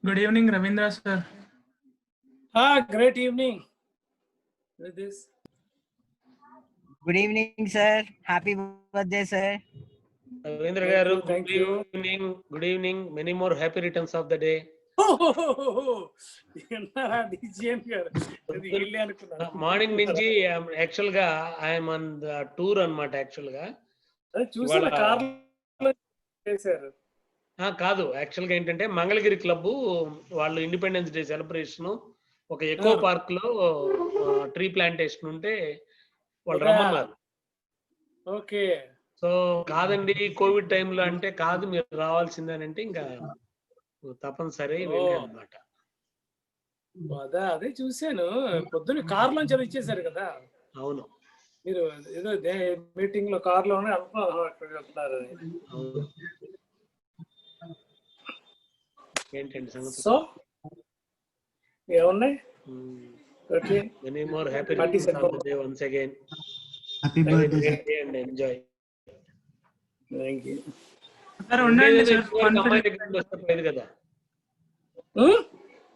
Good evening, Ravindra sir. Great evening. With this. Good evening, sir. Happy birthday, sir. Ravindra garu, Thank you. Good evening. Many more happy returns of the day. Morning నుంచి actual గా I'm on the tour అన్నమాట. Actual గా కాదు, actual గా ఏంటంటే Mangalagiri club వాళ్ళు independence day celebration ఒక echo park లో ట్రీ ప్లాంటేషన్ ఉంటే వాళ్ళు రమ్మన్నారు. ఓకే. సో కాదండి కోవిడ్ టైంలో అంటే కాదు మీరు రావాల్సిందేనంటే ఇంకా తప్పనిసరి అన్నమాట. అదే చూశాను పొద్దున్న కార్ లో ఇచ్చేసారు కదా. అవును, మీరు ఏదో మీటింగ్ లో కార్ లోనే అనుకున్నారు. ఏంటండి సంగతి? సో ఏమున్నాయి? Many more happy returns of the day once again. Happy birthday and enjoy. Thank you. Sir, ఉండండి sir. అమ్మాయి దగ్గర వస్తే పోయేది కదా.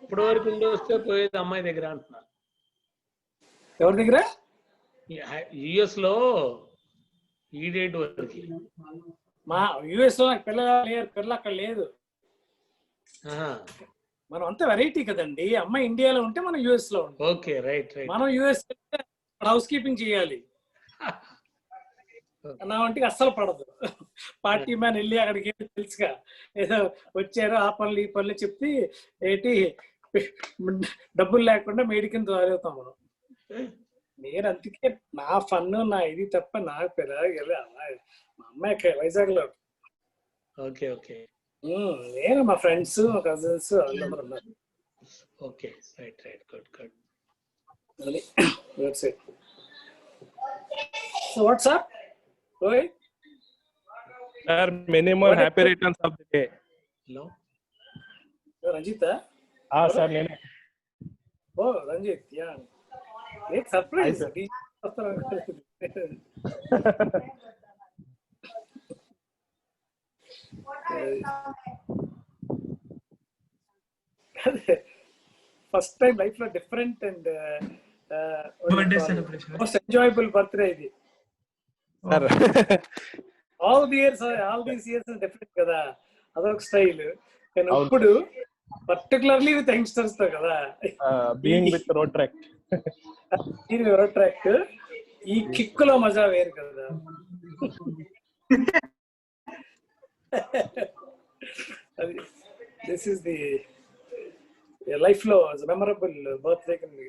ఇప్పుడు వరకు వస్తే పోయేది అమ్మాయి దగ్గర అంటున్నా. ఎవరి దగ్గర? యుఎస్ లో ఈ డేట్ వరకు. మా యుఎస్ లో నాకు పిల్ల అక్కడ లేదు. మనం అంతా వెరైటీ కదండి. అమ్మాయి ఇండియాలో ఉంటే మనం యుఎస్ లో ఉంటాం. Okay, right right. మనం యుఎస్ హౌస్ కీపింగ్ చేయాలి. నా వంటికి అస్సలు పడదు. పార్టీ మ్యాన్ వెళ్ళి అక్కడికి తెలుసుగా ఏదో వచ్చారు ఆ పనులు ఈ పనులు చెప్తే ఏంటి డబ్బులు లేకుండా మేడికింద తయారవుతాం మనం. నేను అందుకే నా ఫన్ నా ఇది తప్ప నాకు పెరగలే. మా అమ్మాయి వైజాగ్ లో. Okay okay. నేను మా ఫ్రెండ్స్ మా కజిన్స్ అందరూ ఉన్నారు. Okay, right right, good good. That's it. So what's up? Rohit? Sir, many more happy returns of the day. Hello. Ranjita? Sir, nene. Oh, Ranjit, yeah. Great surprise. First time life lo different and Birthday celebration. Most enjoyable birthday ఇది. Sir. all these years is different కదా. అదొక style. కానీ ఇప్పుడు particularly with youngsters తో కదా. Being with road track. ఇది road track. ఈ kick లో మజా వేరు కదా. This is the life లో memorable birthday can be.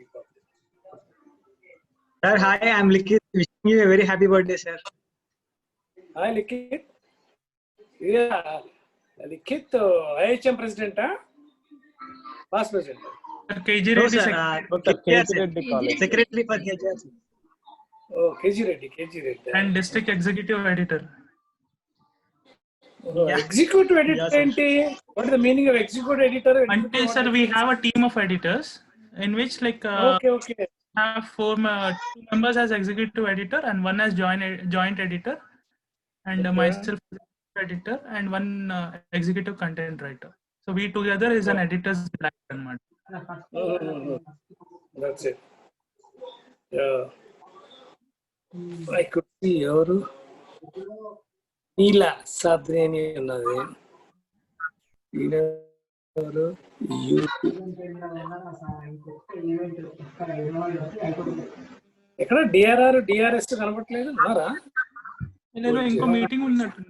Sir, hi, I'm Likit. Wishing you a very happy birthday, sir. Hi, Likit. Yeah, Likit, IHM president, past president. KG No, Reddy sir, KG Reddy College. Secretary for KGR. Oh, KG Reddy. and district executive editor. Executive editor. Yes, What is the meaning of executive editor? Until sir, we have a team of editors in which Okay. have two members as executive editor and one as joint editor, and myself editor and one executive content writer. So we together is an editor's black and mud. That's it. Yeah. I could see your Neela Sadreni ఉన్నది. ఎక్కడ DRR DRS కనబడట్లేదు. ఉన్నారా? నేను ఇంకో meeting ఉన్నట్టు.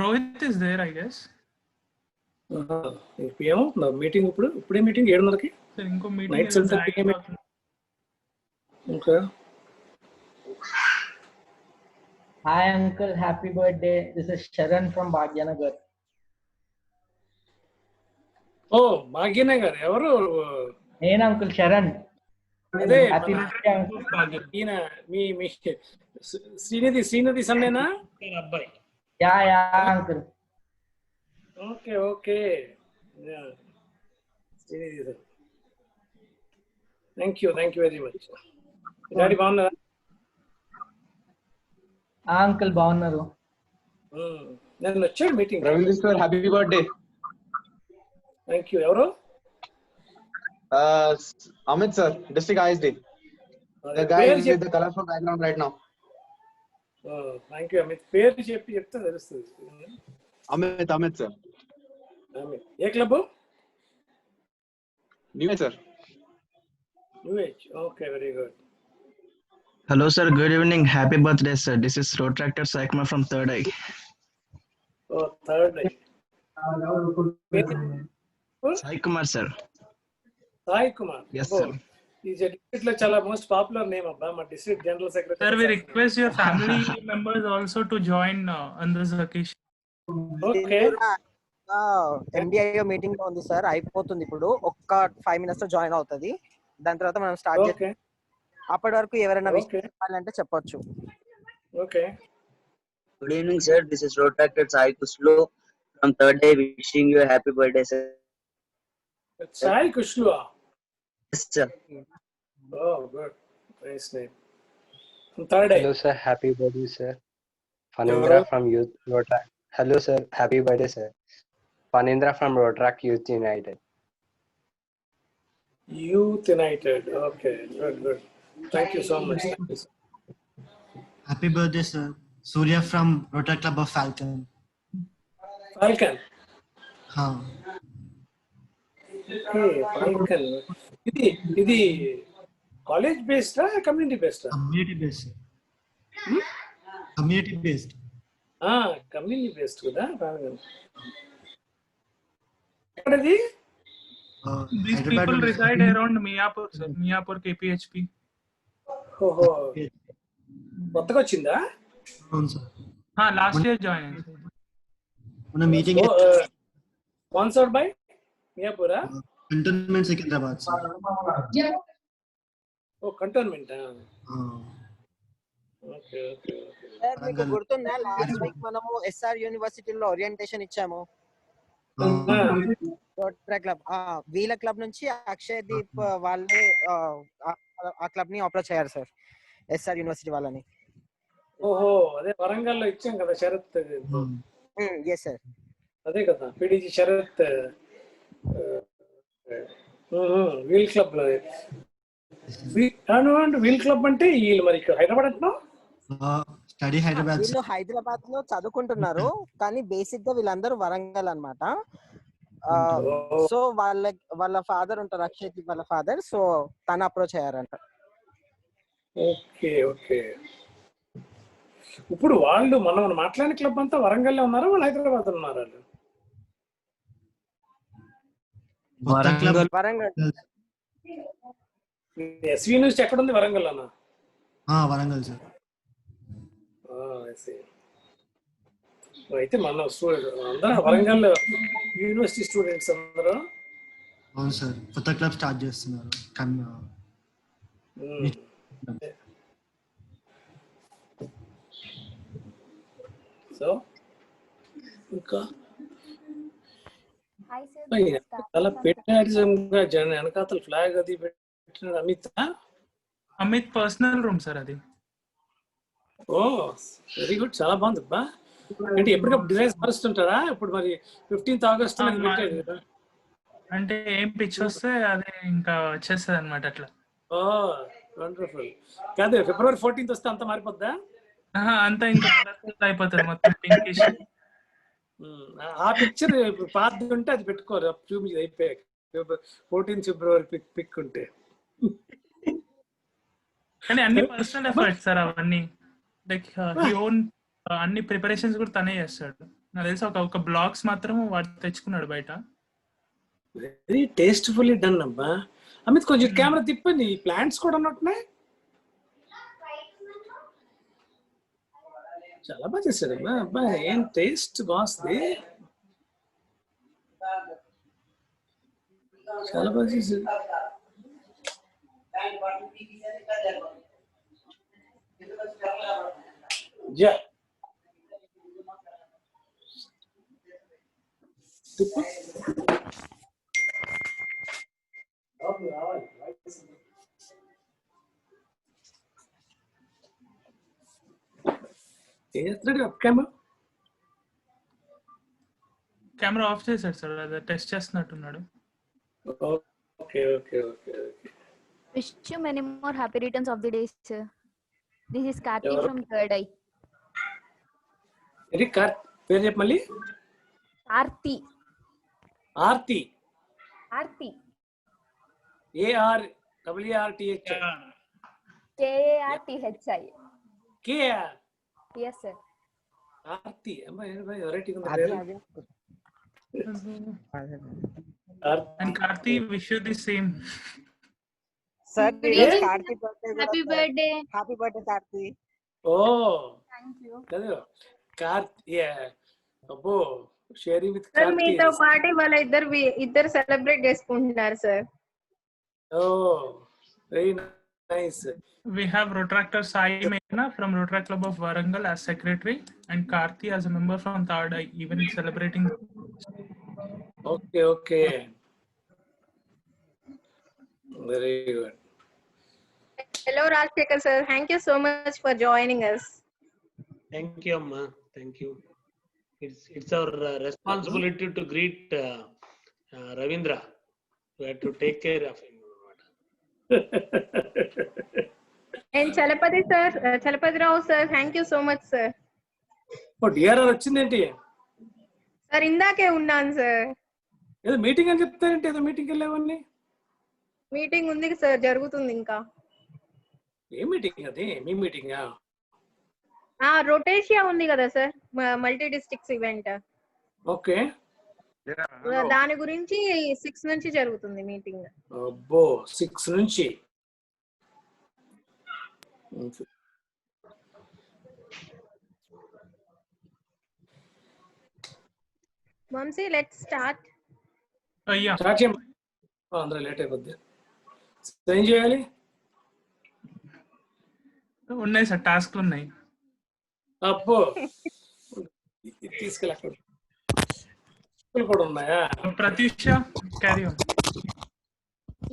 Rohit is there I guess. ఏమో meeting ఇప్పుడే meeting 7:30కి. ఇంకో night meeting. Okay. Hi uncle, happy birthday. This is Sharan from Bhagyanagar. Oh, Bhagyanagar. ఎవరు? నేను అంకుల్ శరణ్. అదే హ్యాపీ బర్త్డే అంకుల్. ఈయన మీ శ్రీనిధి సన్నేనా? అబ్బాయి. Yeah uncle. Okay. Srinidhi sir. Thank you very much. Daddy బాగున్నారా? అంకుల్ బాగున్నారు. నేను వచ్చాడు meeting. Ravindra sir, happy birthday. Thank you. ఎవరు? Amit sir, district ISD. The guy పేరు with the colorful background right now. Thank you Amit. పేరు చెప్తే తెలుస్తుంది. Amit sir. అమిత్ ఏ club? New sir. New age. Okay, very good. Hello, sir. Good evening. Happy birthday, sir. This is Road Tractor Saikma from Third Eye. ఓ, third eye. Saikma, sir. Sai Kumar. Yes, sir. ఈ district లో చాలా most popular name అబ్బా. మా district general Sir, secretary. we request your family members also to join on this occasion. Okay. MDIO meeting లో ఉంది sir, అయిపోతుంది ఇప్పుడు. ఒక్క 5 minutes లో జాయిన్ అవుతుంది. దాని తర్వాత మనం స్టార్ట్ ఓకే. చేస్తాం. అప్పటి వరకు ఎవరైనా Okay. చెప్పాలంటే చెప్పొచ్చు. Okay. Good evening, sir. This is Road Tractor Sai Kuslo from Third Day. Wishing you a happy birthday, sir. Sai కుష్లువా? Yes, sir. Oh, good. Nice name. Third eye. Hello, sir. Happy birthday, sir. Fanindra from Youth Road Track. Hello, sir. Happy birthday, sir. Fanindra from Road Track Youth United. Youth united. Okay, good good. Thank you so much. Happy birthday, sir. Surya from Rotary Club of Falcon. Falcon. Huh. Okay, Falcon. ఇది college బేస్డా community బేస్డా? Community based, sir. Community based. Community based కదా Falcon. ఎక్కడది? These Hyderabad people లో reside around Miapur, sir. Miapur KPHP. ఓహో, కొత్తగా వచ్చిందా? అవును సార్. Last year join అయింది. మన మీటింగ్ స్పాన్సర్డ్ బై మియాపూరా? Cantonment Secunderabad sir. Oh, cantonment. Okay okay okay. Sir మీకు గుర్తుందా లాస్ట్ వీక్ మనము ఎస్ఆర్ యూనివర్సిటీలో ఓరియంటేషన్ ఇచ్చాము? రోటరీ క్లబ్, వీళ్ళ క్లబ్ నుంచి అక్షయ్ దీప్ వాళ్ళే ఆ క్లబ్ ని అప్రోచ్ అయ్యారు సార్, ఎస్ఆర్ యూనివర్సిటీ వాళ్ళని. ఓహో, అదే వరంగల్లో ఇచ్చాం కదా శరత్. ఎస్ సార్, అదే కదా పిడిజి శరత్. వీల్ క్లబ్ లో వీల్ క్లబ్ అంటే వీళ్ళు మరి ఇక్కడ హైదరాబాద్ అంటున్నావు? స్టడీ హైదరాబాద్. వీళ్ళు హైదరాబాద్ లో చదువుకుంటున్నారు, కానీ బేసిక్ గా వీళ్ళందరూ వరంగల్ అన్నమాట. సో వాళ్ళ ఫాదర్ ఉంటారు, అక్షయ్ దీప్ వాళ్ళ ఫాదర్. సో తను అప్రోచ్ అయ్యారంట. Okay okay. ఇప్పుడు వాళ్ళు మనం మాట్లాడిన క్లబ్ అంతా వరంగల్లో ఉన్నారా, వాళ్ళు హైదరాబాద్ ఉన్నారు? వరంగల్. ఎస్వి యూనివర్సిటీ ఎక్కడ ఉంది? వరంగల్ అన్న? వరంగల్ సార్. అయితే మన అందరూ వరంగల్ యూనివర్సిటీ స్టూడెంట్స్ అందరూ. అవును సార్, కొత్త క్లబ్ స్టార్ట్ చేస్తున్నారు. సో ఇంకా చాలా పెట్టినటిజం గా వెనకాతల ఫ్లాగ్ అది పెట్టిన అమిత్ పర్సనల్ రూమ్ సార్ అది. ఓ, వెరీ గుడ్, చాలా బాగుంది అబ్బా. అంటే ఎప్పటికప్పుడు డిజైన్స్ మారుస్తుంటారా? ఇప్పుడు మరి 15th August పెట్టారు కదా. అంటే ఏం పిచ్ వస్తే అదే ఇంకా వచ్చేస్తుంది అనమాట అట్లా. ఓ, వండర్ఫుల్. కాదు, February 14th వస్తే అంత మారిపోద్దా? అంతా ఇంకా అయిపోతుంది మొత్తం పింకిష్. ఆ పిక్చర్ పాత ఉంటే అది పెట్టుకోరు, చూపించి అయిపోయాక 14th February పిక్ ఉంటే. కానీ అన్ని పర్సనల్ ఎఫర్ట్స్ సార్ అవన్నీ. లైక్ హీ ఓన్ అన్ని ప్రిపరేషన్స్ కూడా తనే చేస్తాడు. నాకు తెలిసి ఒక బ్లాగ్స్ మాత్రం వాడు తెచ్చుకున్నాడు బయట. వెరీ టేస్ట్ఫుల్లీ డన్ అబ్బా. అమిత్ కొంచెం కెమెరా తిప్పండి. ప్లాంట్స్ కూడా ఉన్నట్టున్నాయి. చాలా బాగా చేశాడు అబ్బా. అబ్బా, ఏం టేస్ట్ బాగుంది. చాలా బాగా చేశాడు. తిప్పు. ఏం చేస్తున్నాడు అప్ కెమెరా? కెమెరా ఆఫ్ చేశాడు సార్, అదే టెస్ట్ చేస్తున్నట్టున్నాడు. Okay okay okay okay. Wish you many more happy returns of the day, sir. This is Karthi ఎవరు? from Third Eye. ఇది పేరు చెప్పు మళ్ళీ. Karthi. Aarti. Karthi. ARWARTH. KARTHI. KR. Yes, sir. Aarti. అమ్మాయి వెరైటీగా ఉంది అదే పేరు. అదే And Karthi, wish you the same. Sir Good ఈరోజు evening. Karthi birthday. Happy birthday. Happy birthday Karthi. ఓ Thank you. చదివా. కార్తి. అబ్బో షేరింగ్ విత్ సార్ కార్తి. మీతో పాటు వాళ్ళ ఇద్దరు సెలబ్రేట్ చేసుకుంటున్నారు సార్. ఓ very nice. We have Rotractor Sai Mehna from Rotract Club of Warangal as secretary, and Karthi as a member from Third Eye, even celebrating. Okay okay very good. Hello Rajasekhar sir, thank you so much for joining us. Thank you, Amma. Thank you. It's our responsibility to greet Ravindra. We have to take care of him. And Chalapathirao sir, thank you so much sir. Oh DRR వచ్చిందేంటి? Sir ఇందాకే ఉన్నాను sir. ఏదో meeting అని చెప్తారంటే ఏదో మీటింగ్కి వెళ్ళావని. Meeting ఉంది sir, జరుగుతుంది ఇంకా. ఏ మీటింగ్ అది? మీ మీటింగా? రొటేషియా ఉంది కదా sir, multi districts event. Okay. దాని గురించి 6 నుంచి జరుగుతుంది మీటింగ్. అబ్బో 6 నుంచి. Vamsi, let's start. Yeah. Start చేయం. అందరూ లేట్ అయిపోద్ది. ఏం చేయాలి? ఉన్నాయి సార్, టాస్క్లు ఉన్నాయి. అబ్బో తీసుకెళ్ళి అక్కడ కూడా ఉన్నాయా? Pratyusha, carry on.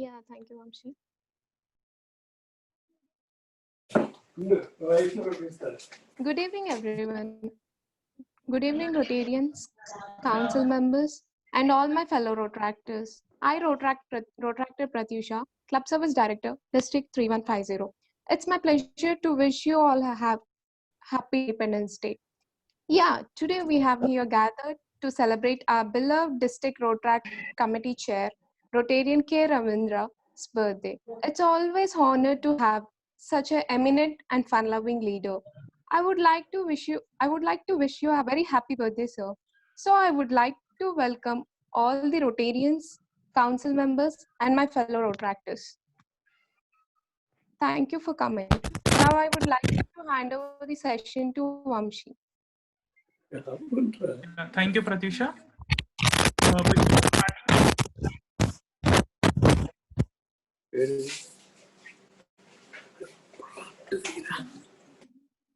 Yeah, thank you, Vamshi. Good evening, everyone. Good evening, Rotarians, council members, and all my fellow Rotractors. I, Rotractor Pratyusha, Club Service Director, District 3150. It's my pleasure to wish you all a happy Independence Day. Yeah, today we have here gathered to celebrate our beloved District Rotract Committee Chair, Rotarian K. Ravindra's birthday. It's always honored to have such an eminent and fun-loving leader. I would like to wish you a very happy birthday, sir. So I would like to welcome all the Rotarians, council members, and my fellow Rotractors. Thank you for coming. Now I would like to hand over the session to Vamshi. Thank you, Pratyusha.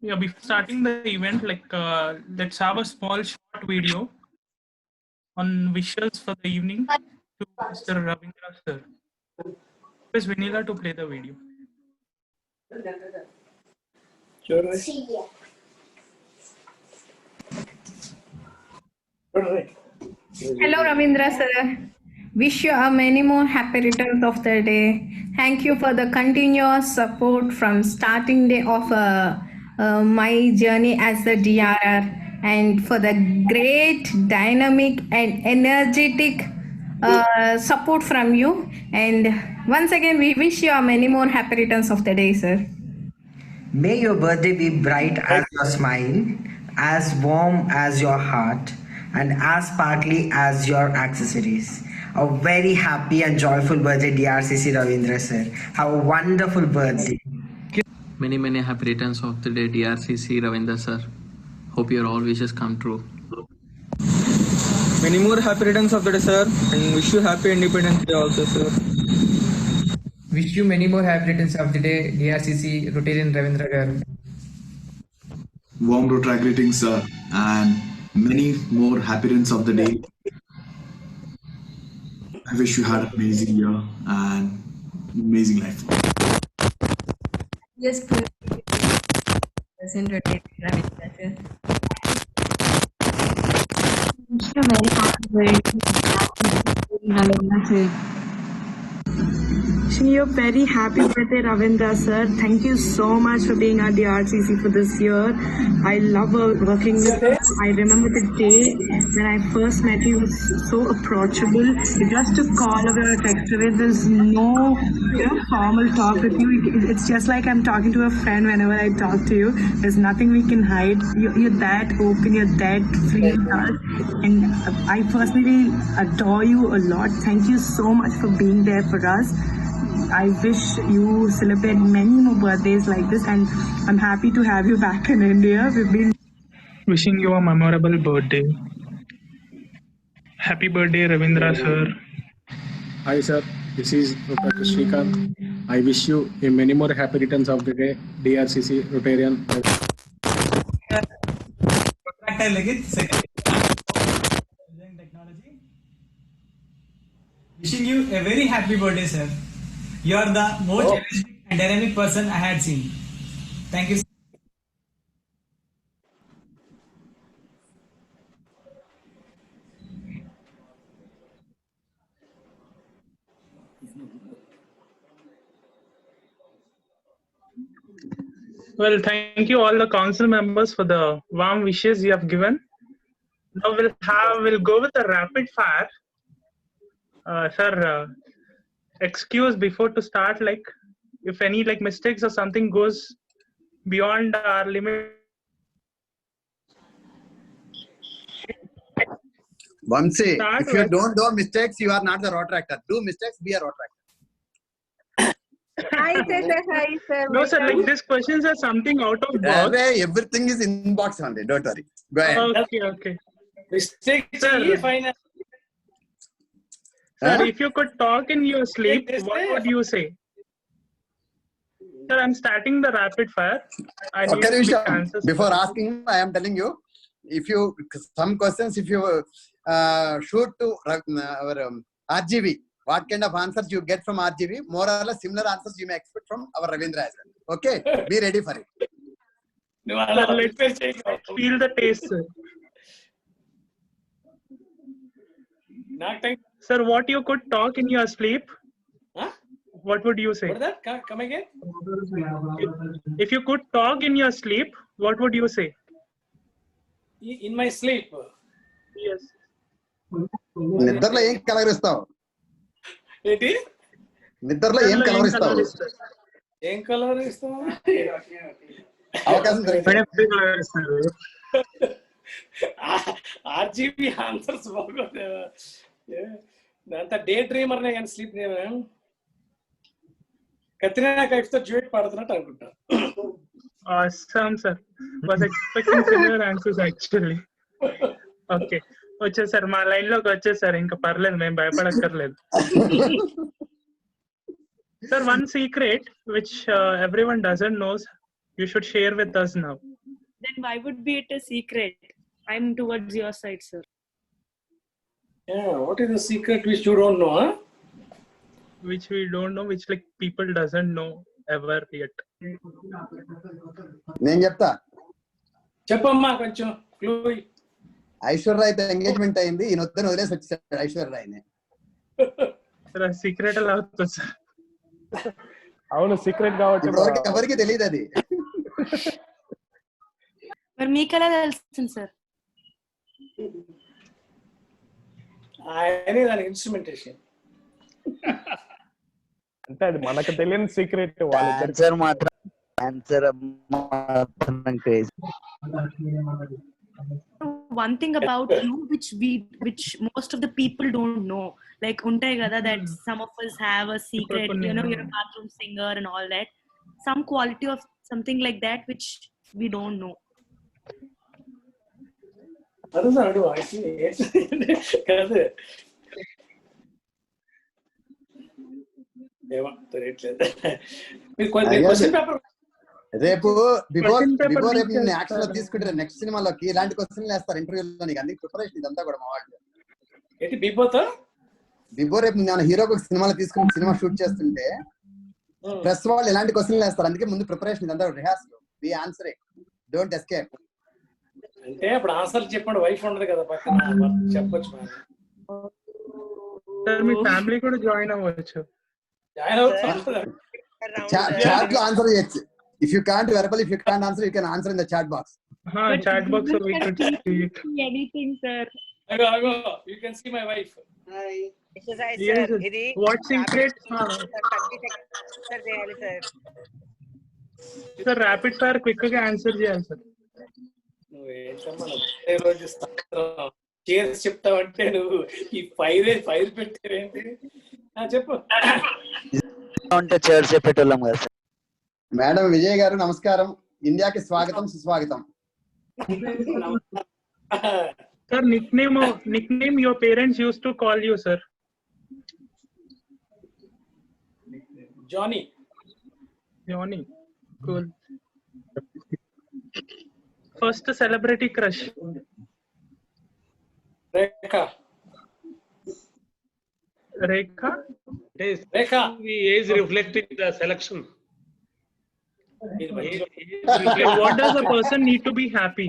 Yeah, before starting the event, let's have a small short video on wishes for the evening to Mr. Ravindra sir. Request Vanilla to play the video. Hello, Ravindra sir. Wish you a many more happy returns of the day. Thank you for the continuous support from starting day of my journey as a DRR, and for the great dynamic and energetic support from you. And once again, we wish you a many more happy returns of the day, sir. May your birthday be bright as your smile, as warm as your heart, and as sparkly as your accessories. A very happy and joyful birthday, DRCC Ravindra sir. Have a wonderful birthday. Many happy returns of the day, DRCC Ravindra sir. Hope your all wishes come true. Many more happy returns of the day, sir, and wish you happy Independence Day also, sir. Wish you many more happy returns of the day, DRCC Rotarian Ravindra garu. Warm Rotract greetings, sir, and many more happy returns of the day. I wish you had an amazing year and amazing life. Yes, present Rotarian Ravindra sir. Wish you a very happy birthday. Wishing you a very happy birthday, Ravindra sir. Thank you so much for being at the RCC for this year. I love working with you. I remember the day when I first met you, was so approachable. You just a call or a text away. There's no formal talk with you. It's just like I'm talking to a friend whenever I talk to you. There's nothing we can hide. You're that open. You're that free with us. And I personally adore you a lot. Thank you so much for being there for us. I wish you celebrate many more birthdays like this, and I'm happy to have you back in India. We've been Wishing you a memorable birthday. Happy birthday, Ravindra sir. Hi sir, this is Dr. Shrikant. I wish you a many more happy returns of the day, DRCC Rotarian. Wishing you a very happy birthday, sir. You are the most energetic and dynamic person I had seen. Thank you. Well, thank you all the council members for the warm wishes you have given. Now we'll go with a rapid fire. Sir, excuse before to start, like if any like mistakes or something goes beyond our limit. Vamsi, Start if you with- don't do mistakes, you are not the Rotractor. Do mistakes, be a Rotractor. Hi, sir. Hi, sir. No, sir, like these questions are something out of box. Everything is in box only. Don't worry. Go ahead. Okay. Mistakes Sir, fine. Sir, if you could talk in your sleep, what would you say? Sir, I'm starting the rapid fire. I need Okay, quick Risham, answers. before asking, I am telling you, if you some questions, if you shoot to our RGV, what kind of answers you get from RGV, more or less similar answers you may expect from our Ravindra as well. Okay, be ready for it. Sir, let's feel the taste, sir. Sir, what you could talk in your sleep? Huh? What would you say? What is that? Come again? If you could talk in your sleep, what would you say? In my sleep. Yes. నిద్రలో ఏం కలవరిస్తావు ఏంటి నిద్రలో ఏం కలవరిస్తావు ఏం colour ఇస్తావు అవకాశం RGB answers బాగోదు అంత డే డ్రీమర్ నే కానీ స్లీప్ నేను కత్రినా కైఫ్ తో డ్యూయట్ పాడుతున్నట్టు అనుకుంటా Awesome, sir. Was expecting similar answers actually. Okay. వచ్చేసారు మా లైన్ లోకి వచ్చేసారు ఇంకా పర్లేదు మేము భయపడక్కర్లేదు sir one secret which everyone doesn't knows you should share with us now. Then why would be it a secret? I'm towards your side, sir. Yeah, what is the secret which you don't know, huh? Which we don't know, which like people doesn't know ever yet. నేను చెప్తా చెప్పమ్మా కొంచెం clue ఐశ్వర్యరాయ్తో engagement అయింది ఈయన వద్దని వదిలేసి వచ్చేసాడు ఐశ్వర్యరాయ్ని secret ఎలా అవుతుంది సార్ అవును సీక్రెట్ కాబట్టి ఎవరికి తెలియదు అది మరి మీకు ఎలా తెలుస్తుంది సార్ ఆయనే దాని ఇన్స్ట్రుమెంటేషన్ అంటే అది మనకు తెలియని సీక్రెట్ ఆన్సర్ మాత్రం crazy one thing about you which most of the people don't know, like untai kada, that some of us have a secret, you know, you're a bathroom singer and all that, some quality of something like that which we don't know. అడుగు కాదు రేపు before రేపు నేను action లో తీసుకుంటే next సినిమాలోకి ఇలాంటి క్వశ్చన్లు వేస్తారు ఇంటర్వ్యూలో నీకు అన్ని ప్రిపరేషన్ ఇదంతా కూడా మా వాళ్ళు ఏంటి బిఫోర్ రేపు నేను హీరోకి ఒక సినిమాలో తీసుకుని సినిమా షూట్ చేస్తుంటే ప్రెస్ వాళ్ళు ఇలాంటి క్వశ్చన్లు వేస్తారు అందుకే ముందు ప్రిపరేషన్ ఇదంతా rehearsal be answer don't escape అంటే అప్పుడు ఆన్సర్ చెప్పండి, వైఫ్ ఉండదు కదా పక్కన, చెప్పొచ్చు మనం. సార్ మీ ఫ్యామిలీ కూడా జాయిన్ అవ్వచ్చు. జాయిన్ అవుతుంది. Chat lo answer చేయొచ్చు. If you can't verbal, if you can't answer, you can answer in the chat box. Chat box so we could see it. Anything, sir. అగో you can see my wife. Yes, what secret? Sir, rapid fire quick గా answer చేయాలి sir. నువ్వు రోజు చేసి చెప్తావంటే నువ్వు ఈ fire పెట్టేవేంటి? చెప్పు. ఉంటే చైర్స్ చెప్పేటోళ్ళం కదా సార్. మేడం విజయ్ గారు నమస్కారం. ఇండియాకి స్వాగతం సుస్వాగతం. Sir, nickname your parents used to call you, sir. Johnny. Cool. First celebrity crush. Rekha. The age reflecting the selection. What does a person need to be happy?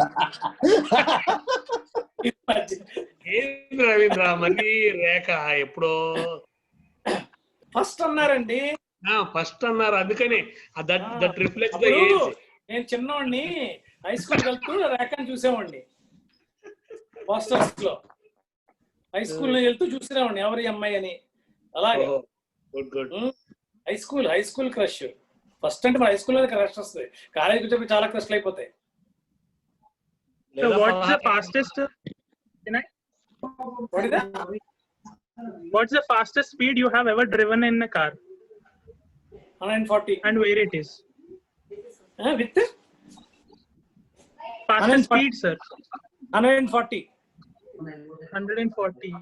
Ravindra మరి రేఖ ఎప్పుడో first అన్నారండి. First అన్నారు, అందుకని దట్ రిఫ్లెక్ట్స్ ద ఏజ్. నేను చిన్నవాడిని high school వెళ్తూ రేఖని చూసేవాడిని. Hostels లో హై స్కూల్ లో వెళ్తూ చూసేవాడిని ఎవరి అమ్మాయి అని. అలాగే హై స్కూల్ క్రష్. ఫస్ట్ అంటే మన హై స్కూల్ లో క్రష్ వస్తుంది, కాలేజీకి వచ్చి చాలా క్రష్లు అయిపోతాయి. So what's the fastest? What's the fastest speed you have ever driven in a car? 140. And where it is? With fastest speed, sir. 140. 140.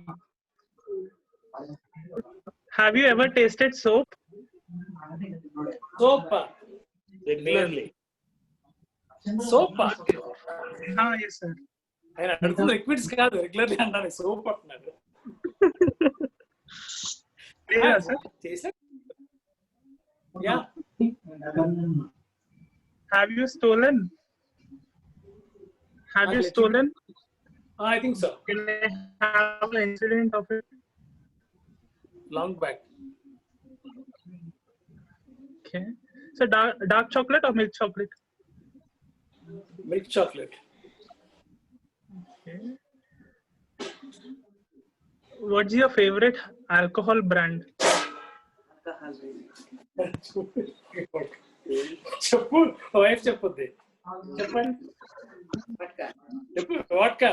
Have you ever tasted soap? Soap. Regularly. Soap. Yes, sir. ఆయన అడుగుతున్న liquids కాదు, regularly అంటాను. Soap అంటున్నాడు. Have you stolen? I think so. Can I have an incident of it? Long back. Okay. So dark chocolate or milk chocolate? Milk chocolate. Okay. What's your favorite alcohol brand? చెప్పు, wife చెప్పుద్ది. చెప్పండి. చెప్పు. Vodka.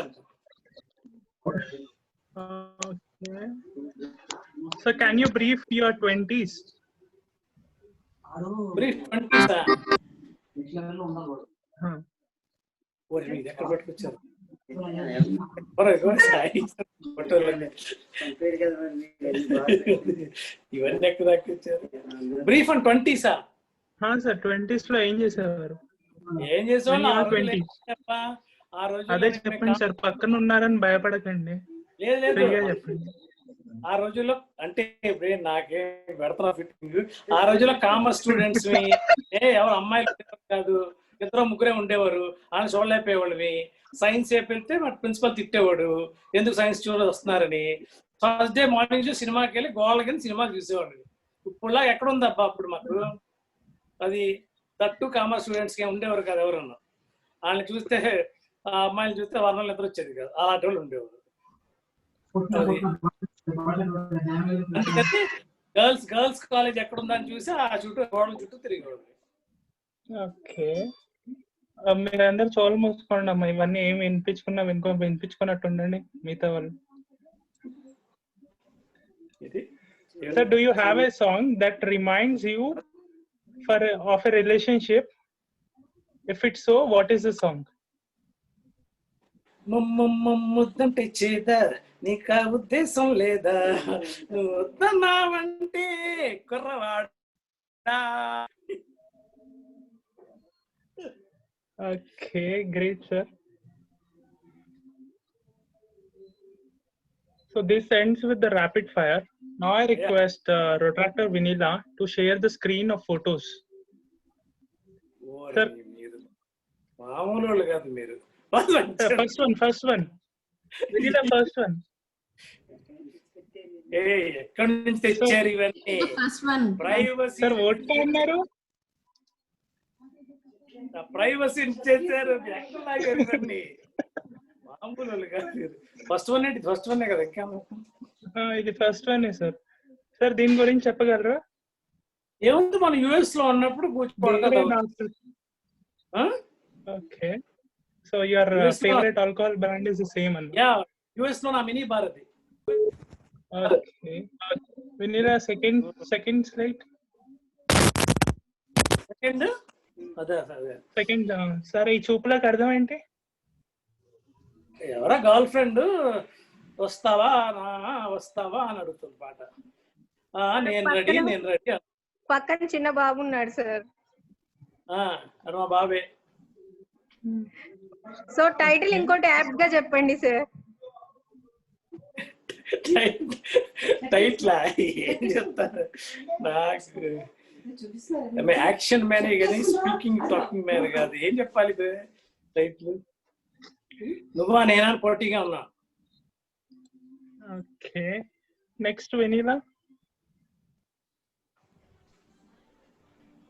Okay. So can you brief your 20s? Brief 20s. ఓరి ఎక్కడ పట్టుకొచ్చారు? ఇవన్నీ ఎక్కడ దాకొచ్చారు? Brief and 20s. Sir 20s లో ఏం చేసేవారు? ఏం చేసేవాళ్ళు? అదే చెప్పండి సార్, పక్కన ఉన్నారని భయపడకండి. లేదు చెప్పండి. ఆ రోజుల్లో అంటే నాకేం పెడతా ఫిట్టింగ్. ఆ రోజుల్లో కామర్స్ స్టూడెంట్స్ ఎవరు అమ్మాయిలు కాదు, ఇద్దరు ముగ్గురే ఉండేవారు. ఆయన చూడలేకపోయేవాళ్ళవి. సైన్స్ వెళ్తే మా ప్రిన్సిపల్ తిట్టేవాడు, ఎందుకు సైన్స్ స్టూడెంట్ వస్తున్నారని. ఫస్ట్ డే మార్నింగ్ చూసి సినిమాకి వెళ్ళి గోళ్ళ కింద సినిమాకి చూసేవాడు. ఇప్పుడులా ఎక్కడ ఉందబ్బా అప్పుడు మాకు అది. తట్టు కామర్స్ స్టూడెంట్స్ కి ఉండేవారు కదా ఎవరన్నా. వాళ్ళని చూస్తే ఆ అమ్మాయిని చూస్తే వాళ్ళ నిద్ర వచ్చేది కదా, అలాంటి వాళ్ళు ఉండేవారు. గర్ల్స్ కాలేజ్ ఎక్కడ ఉందని చూసి ఆ చుట్టూ గోడల చుట్టూ తిరిగేవాడు. ఓకే, మీరందరూ చోలు మూసుకోండి అమ్మా. ఇవన్నీ ఏమి వినిపించుకున్నట్టు ఉండండి మిగతా వాళ్ళు. Sir, do you have a song that reminds you of a relationship? If it's so, what is the song? ముద్దంటే చేదా, నీకు ఉద్దేశం లేదా, నువ్వు వద్దన్నావంటే కుర్రవాడా. Okay, great, sir. So this ends with the rapid fire. Now I request Rotractor Vinila to share the screen of photos. మామూలు వాళ్ళు కాదు మీరు. First one. Vanilla first one. ఎక్కడి నుంచి తెచ్చారు ఇవన్నీ? ప్రైవసీ సార్ ఓట్కా అన్నారు. ప్రైవసీ చేశారు. ఎక్కడ లాగారు ఇవన్నీ? మామూలు కాదు. ఫస్ట్ వన్ ఏంటి? ఫస్ట్ వన్ కదా. ఇంకా ఇది ఫస్ట్ వన్ సార్. సార్ దీని గురించి చెప్పగలరా? ఏముంది, మన యుఎస్ లో ఉన్నప్పుడు కూర్చోబడతాం. Okay, so your favourite alcohol brand is the same అన్న. యా, యుఎస్ లో నా mini Bharati. Okay, vanilla second slide. Second అదే సెకండ్. సరే, ఈ చూపులకు అర్థం ఏంటి? ఎవరా గర్ల్ ఫ్రెండ్ వస్తావా అని అడుగుతుంది పాట. నేను రెడీ. పక్కన చిన్న బాబు ఉన్నాడు సార్. అది మా బాబే. సో టైటిల్ ఇంకోటి యాప్ట్ గా చెప్పండి సార్. టైటిల్ ఏం చెప్తారు? నాకు యాక్షన్ మ్యాన్ కానీ టాకింగ్ మ్యాన్ కాదు. ఏం చెప్పాలి టైటిల్? నువ్వా నేనా పోటీగా ఉన్నా. Okay, next vanilla.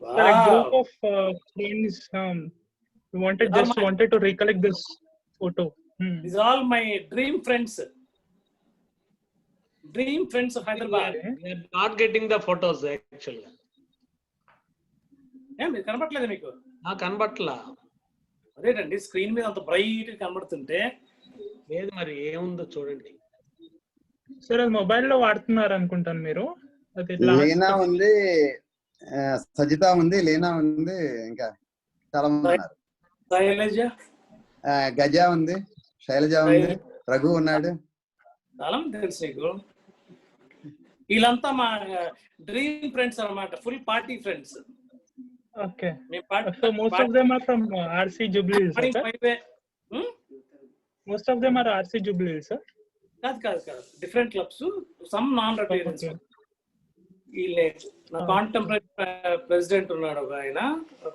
A group of friends wanted to recollect this photo. These are all my dream friends of Hyderabad. We are not getting the photos actually. మీరు కనబడట్లేదు మీకు? కనబట్లా. అదేంటండి, స్క్రీన్ మీద అంత బ్రైట్ కనబడుతుంటే. లేదు, మరి ఏముందో చూడండి సార్. అది మొబైల్లో వాడుతున్నారు అనుకుంటాను మీరు. లీనా ఉంది, సజిత ఉంది, లీనా ఉంది, ఇంకా చాలా మంది ఉన్నారు. గజ ఉంది, శైలజ ఉంది, రఘు ఉన్నాడు. చాలా మంది తెలుసు నీకు. వీళ్ళంతా మా డ్రీమ్ ఫ్రెండ్స్ అన్నమాట, full party friends. Okay, so most of them are from RC Jubilee, sir. Most of them are RC Jubilee, sir. కాదు, different clubs, some non retirements. వీళ్ళే నా కాంటెంపరీ ప్రెసిడెంట్ ఉన్నాడు ఒక ఆయన,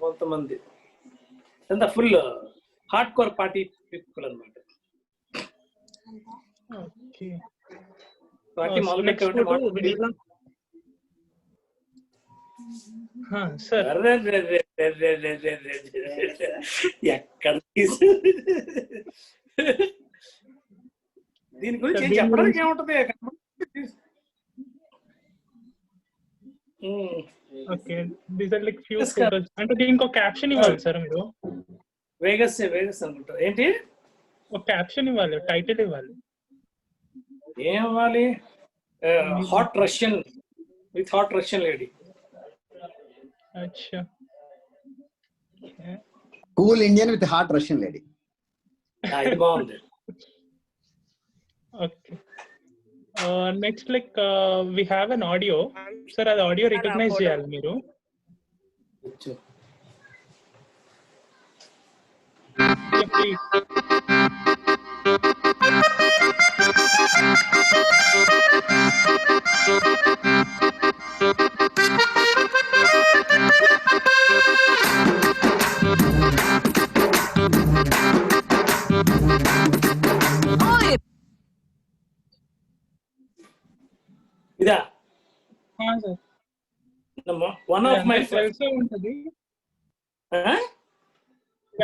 కొంతమంది అంతా full hard core party people అన్నమాట. Party మొదలు పెట్టే ఎక్కడ దీని గురించి చెప్పడానికి ఏముంటది? Okay, these are like few photos. అంటే దీనికి ఒక క్యాప్షన్ ఇవ్వాలి సార్ మీరు. వేగస్ అనుకుంటా. ఏంటి ఒక క్యాప్షన్ ఇవ్వాలి, టైటిల్ ఇవ్వాలి. ఏం ఇవ్వాలి? Hot Russian with hot Russian lady. అచ్చా, cool Indian with hot Russian lady. ఇది బాగుంది. Okay, next like we have an audio. సార్, అది ఆడియో రికగ్నైజ్ చేయాలి మీరు. ఇదా సార్, వన్ ఆఫ్ మై తెలిసే ఉంటది,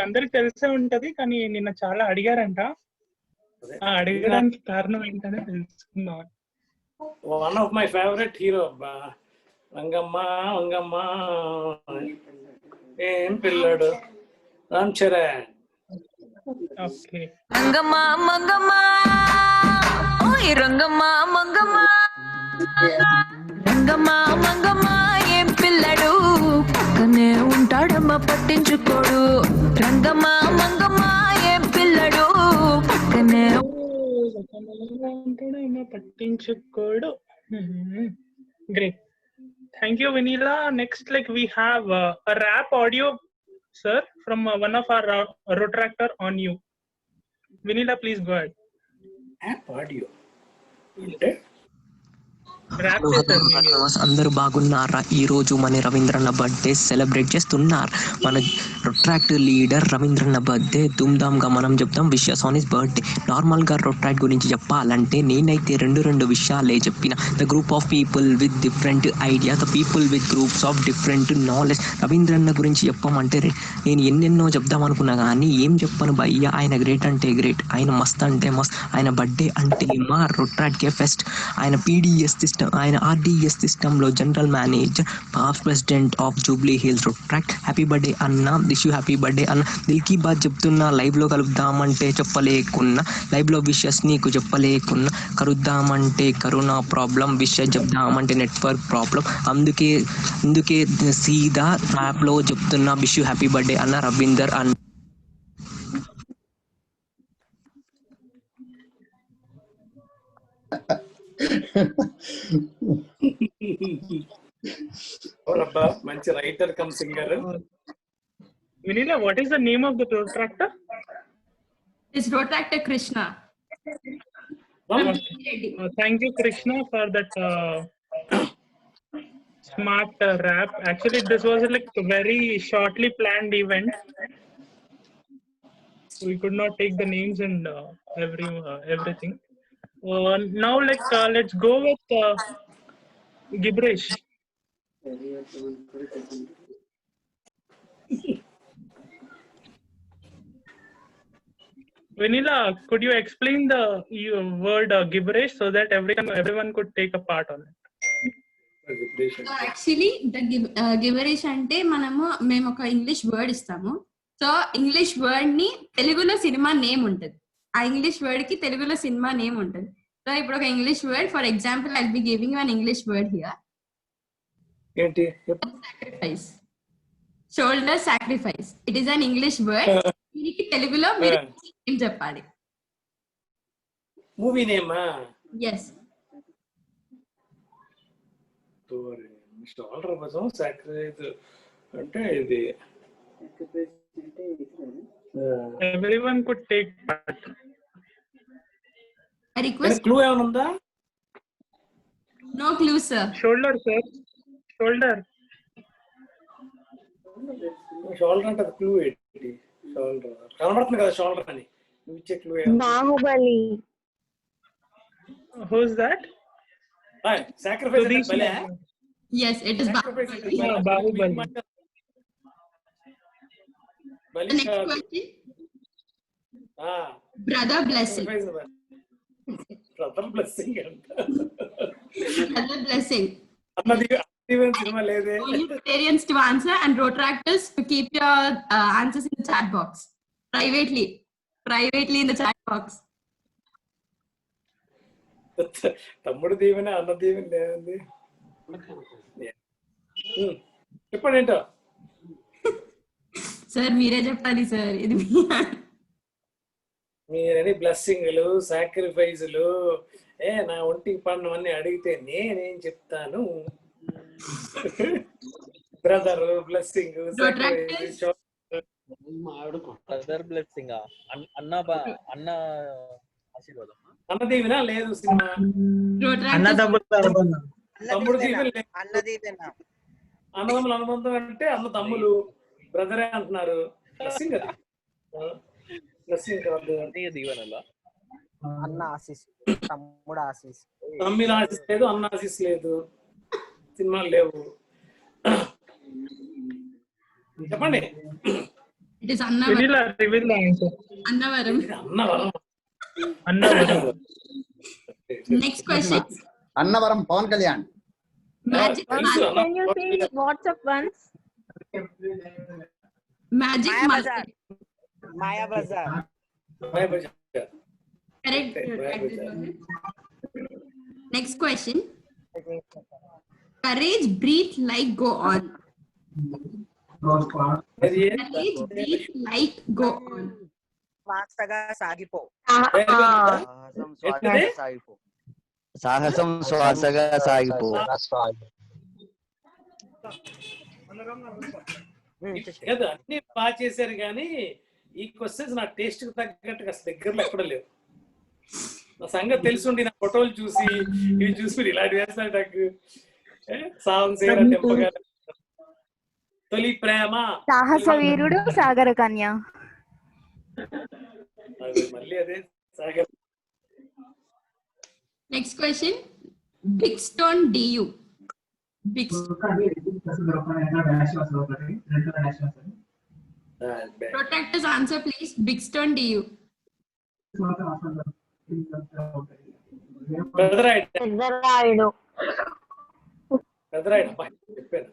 అందరికి తెలిసే ఉంటది, కానీ నిన్న చాలా అడిగారంట. అడగడానికి కారణం ఏంటనే తెలుసుకుందాం. One of my favourite hero అబ్బా, వంగమ్మ ఏం పిల్లడు, రామ్ చరణ్. ఓకే, రంగమ్మ మంగమ్మ ఓయ్ రంగమ్మ మంగమ్మ, రంగమ్మ మంగమ్మ ఏం పిల్లడు, పక్కనే ఉంటాడమ్మ పట్టించుకోడు. రంగమ్మ మంగమ్మ ఏం పిల్లడు, పక్కనే ఉంటాడమ్మ పట్టించుకోడు. Great. Thank you, Vanilla. Next, like we have a rap audio, sir, from one of our Rotractor on you. Vanilla, please go ahead. Rap audio. అందరూ బాగున్నారా? ఈ రోజు మన రవీంద్రన్న బర్త్డే సెలబ్రేట్ చేస్తున్నారు. మన రొట్రాక్ట్ లీడర్ రవీంద్రన్న బర్త్డే ధూమ్ధామ్ గా మనం చెప్తాం wishes on his birthday. Normal గా రొట్రాక్ట్ గురించి చెప్పాలంటే నేనైతే రెండు విషయాలే చెప్పిన. The group of people with different idea, the people with groups of different knowledge. రవీంద్రన్న గురించి చెప్పమంటే నేను ఎన్నెన్నో చెప్దాం అనుకున్నా కానీ ఏం చెప్పను భయ్య. ఆయన గ్రేట్ అంటే గ్రేట్, ఆయన మస్త్ అంటే మస్త్. ఆయన బర్త్డే అంటే మా రొట్రాక్ట్ కే ఫెస్ట్. ఆయన పీడిఎస్ సిస్టమ్, ఆయన ఆర్డిఎస్ సిస్టమ్ లో general manager, past president of Jubilee Hills Rotaract. Happy birthday అన్న, విష్ యూ హ్యాపీ బర్త్డే అన్న. దిల్ కీ బాత్ చెప్తున్నా, లైవ్ లో కలుద్దామంటే చెప్పలేకున్నా, లైవ్ లో విషెస్ నీకు చెప్పలేకున్నా, కలుద్దామంటే కరోనా ప్రాబ్లం, విషెస్ చెప్దామంటే నెట్వర్క్ ప్రాబ్లం. అందుకే సీదా యాప్ లో చెప్తున్నా విష్ యూ హ్యాపీ బర్త్డే అన్న రవీందర్ అన్న. మంచి writer cum singer. Vinila, what is the name of the protractor? It's Protractor Krishna. Thank you, Krishna, for that smart rap. Actually, this was like a very shortly planned event. We could not take the names and everything. Now, let's go with gibberish. Vinila, could you explain the word gibberish so that everyone could take a part on it? Actually, the gibberish అంటే మేము ఒక English word ఇస్తాము. So English word ని తెలుగులో cinema name ఉంటుంది. ఆ English word కి తెలుగులో సినిమా నేమ్ ఉంటుంది. సో ఇప్పుడు ఒక English word, for example I be giving you an English word here. ఏంటి? Sacrifice. Shoulder sacrifice. It is an English word. దీనికి తెలుగులో మీరు ఏం చెప్పాలి? మూవీ నేమా? yes. షోల్డర్ కోసం సాక్రిఫైస్ అంటే ఇది everyone could take part. I request clue ఏమైనా ఉందా? no clue sir. Shoulder sir, shoulder అంటే క్లూ ఏంటి? షోల్డర్ కనబడుతుంది కదా షోల్డర్ అని. నువ్వు ఇచ్చే clue Baahubali. who's that? Sacrifice బలి. yes, it is Bahubali. Bahubali. The next question. Brother blessing. Brother blessing. Brother blessing. Even cinema lede. Only Rotarians to answer and Rotractors to keep your answers in the chat box. Privately in the chat box. తమ్ముడు దీవెన అన్న దీవెన లేదండి. చెప్పండి ఏంటో. Sir మీరే చెప్పాలి sir. ఇది మీరని బ్లెస్సింగ్లు, సాక్రిఫైజులు, నా ఒంటికి పడినవన్నీ అడిగితే నేనేం చెప్తాను? బ్రదర్ బ్లెస్సింగ్, బ్రదర్ బ్లెస్సింగ్, అన్న ఆశీర్వాదం. అన్న దీవెన లేదు సినిమా. తమ్ముడు దీవెన లేదు. అన్నదమ్ములు అనుబంధం అంటే అన్న తమ్ములు, బ్రదరే అంటున్నారు. బ్లెస్సింగ్ అది. బ్లెస్సింగ్ కాదు. దీవెనలా అన్న ఆశీస్, తమ్ముడు ఆశీస్. తమ్మిల ఆశీస్ లేదు, అన్న ఆశీస్ లేదు, సినిమాలు లేవు. చెప్పండి. It is Annavaram. Vinila, reveal the answer. Annavaram. Annavaram. Next question. Annavaram, Pawan Kalyan. Magic. Can you see WhatsApp once? Magic market. Maya Bazaar. Correct. Next question. Courage, breathe, like, go on. Courage, breathe, like, go on. శ్వాసగా సాగిపో. సాహసం శ్వాసగా సాగిపో. అన్ని బాగా చేశారు కానీ ఈ క్వశ్చన్స్ నా టేస్ట్ కి తగ్గట్టుగా దగ్గరలో ఎక్కడ లేవు. నా సంగతి తెలుసుండి నా ఫోటోలు చూసి ఇవి చూసి మీరు ఇలాంటి వేస్తారు నాకు సాంగ్స్ తొలి ప్రేమ సాహస వీరుడు సాగర కన్య. మళ్ళీ అదే Sagar. Next question, big stone డియు. Big protectors answer please. Big stone డియు. పెద్దరాయుడు. పెద్దరాయుడు చెప్పాను.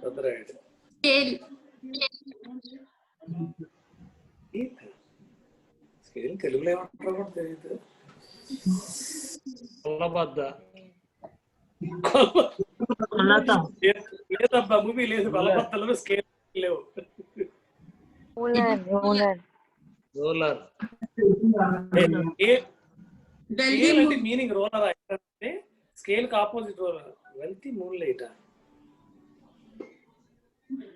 పెద్దరాయుడు. స్కేల్. స్కేల్ తెలుగులో ఏమంటారో కూడా తెలియదు. కొల్లబద్ద. లేదబ్బా మూవీ లేదు. కొల్లబద్దలో స్కేల్ లేవు. రోలర్ మీనింగ్ రోలర్ అంటే స్కేల్ కి opposite roller. Wealthy moonlight.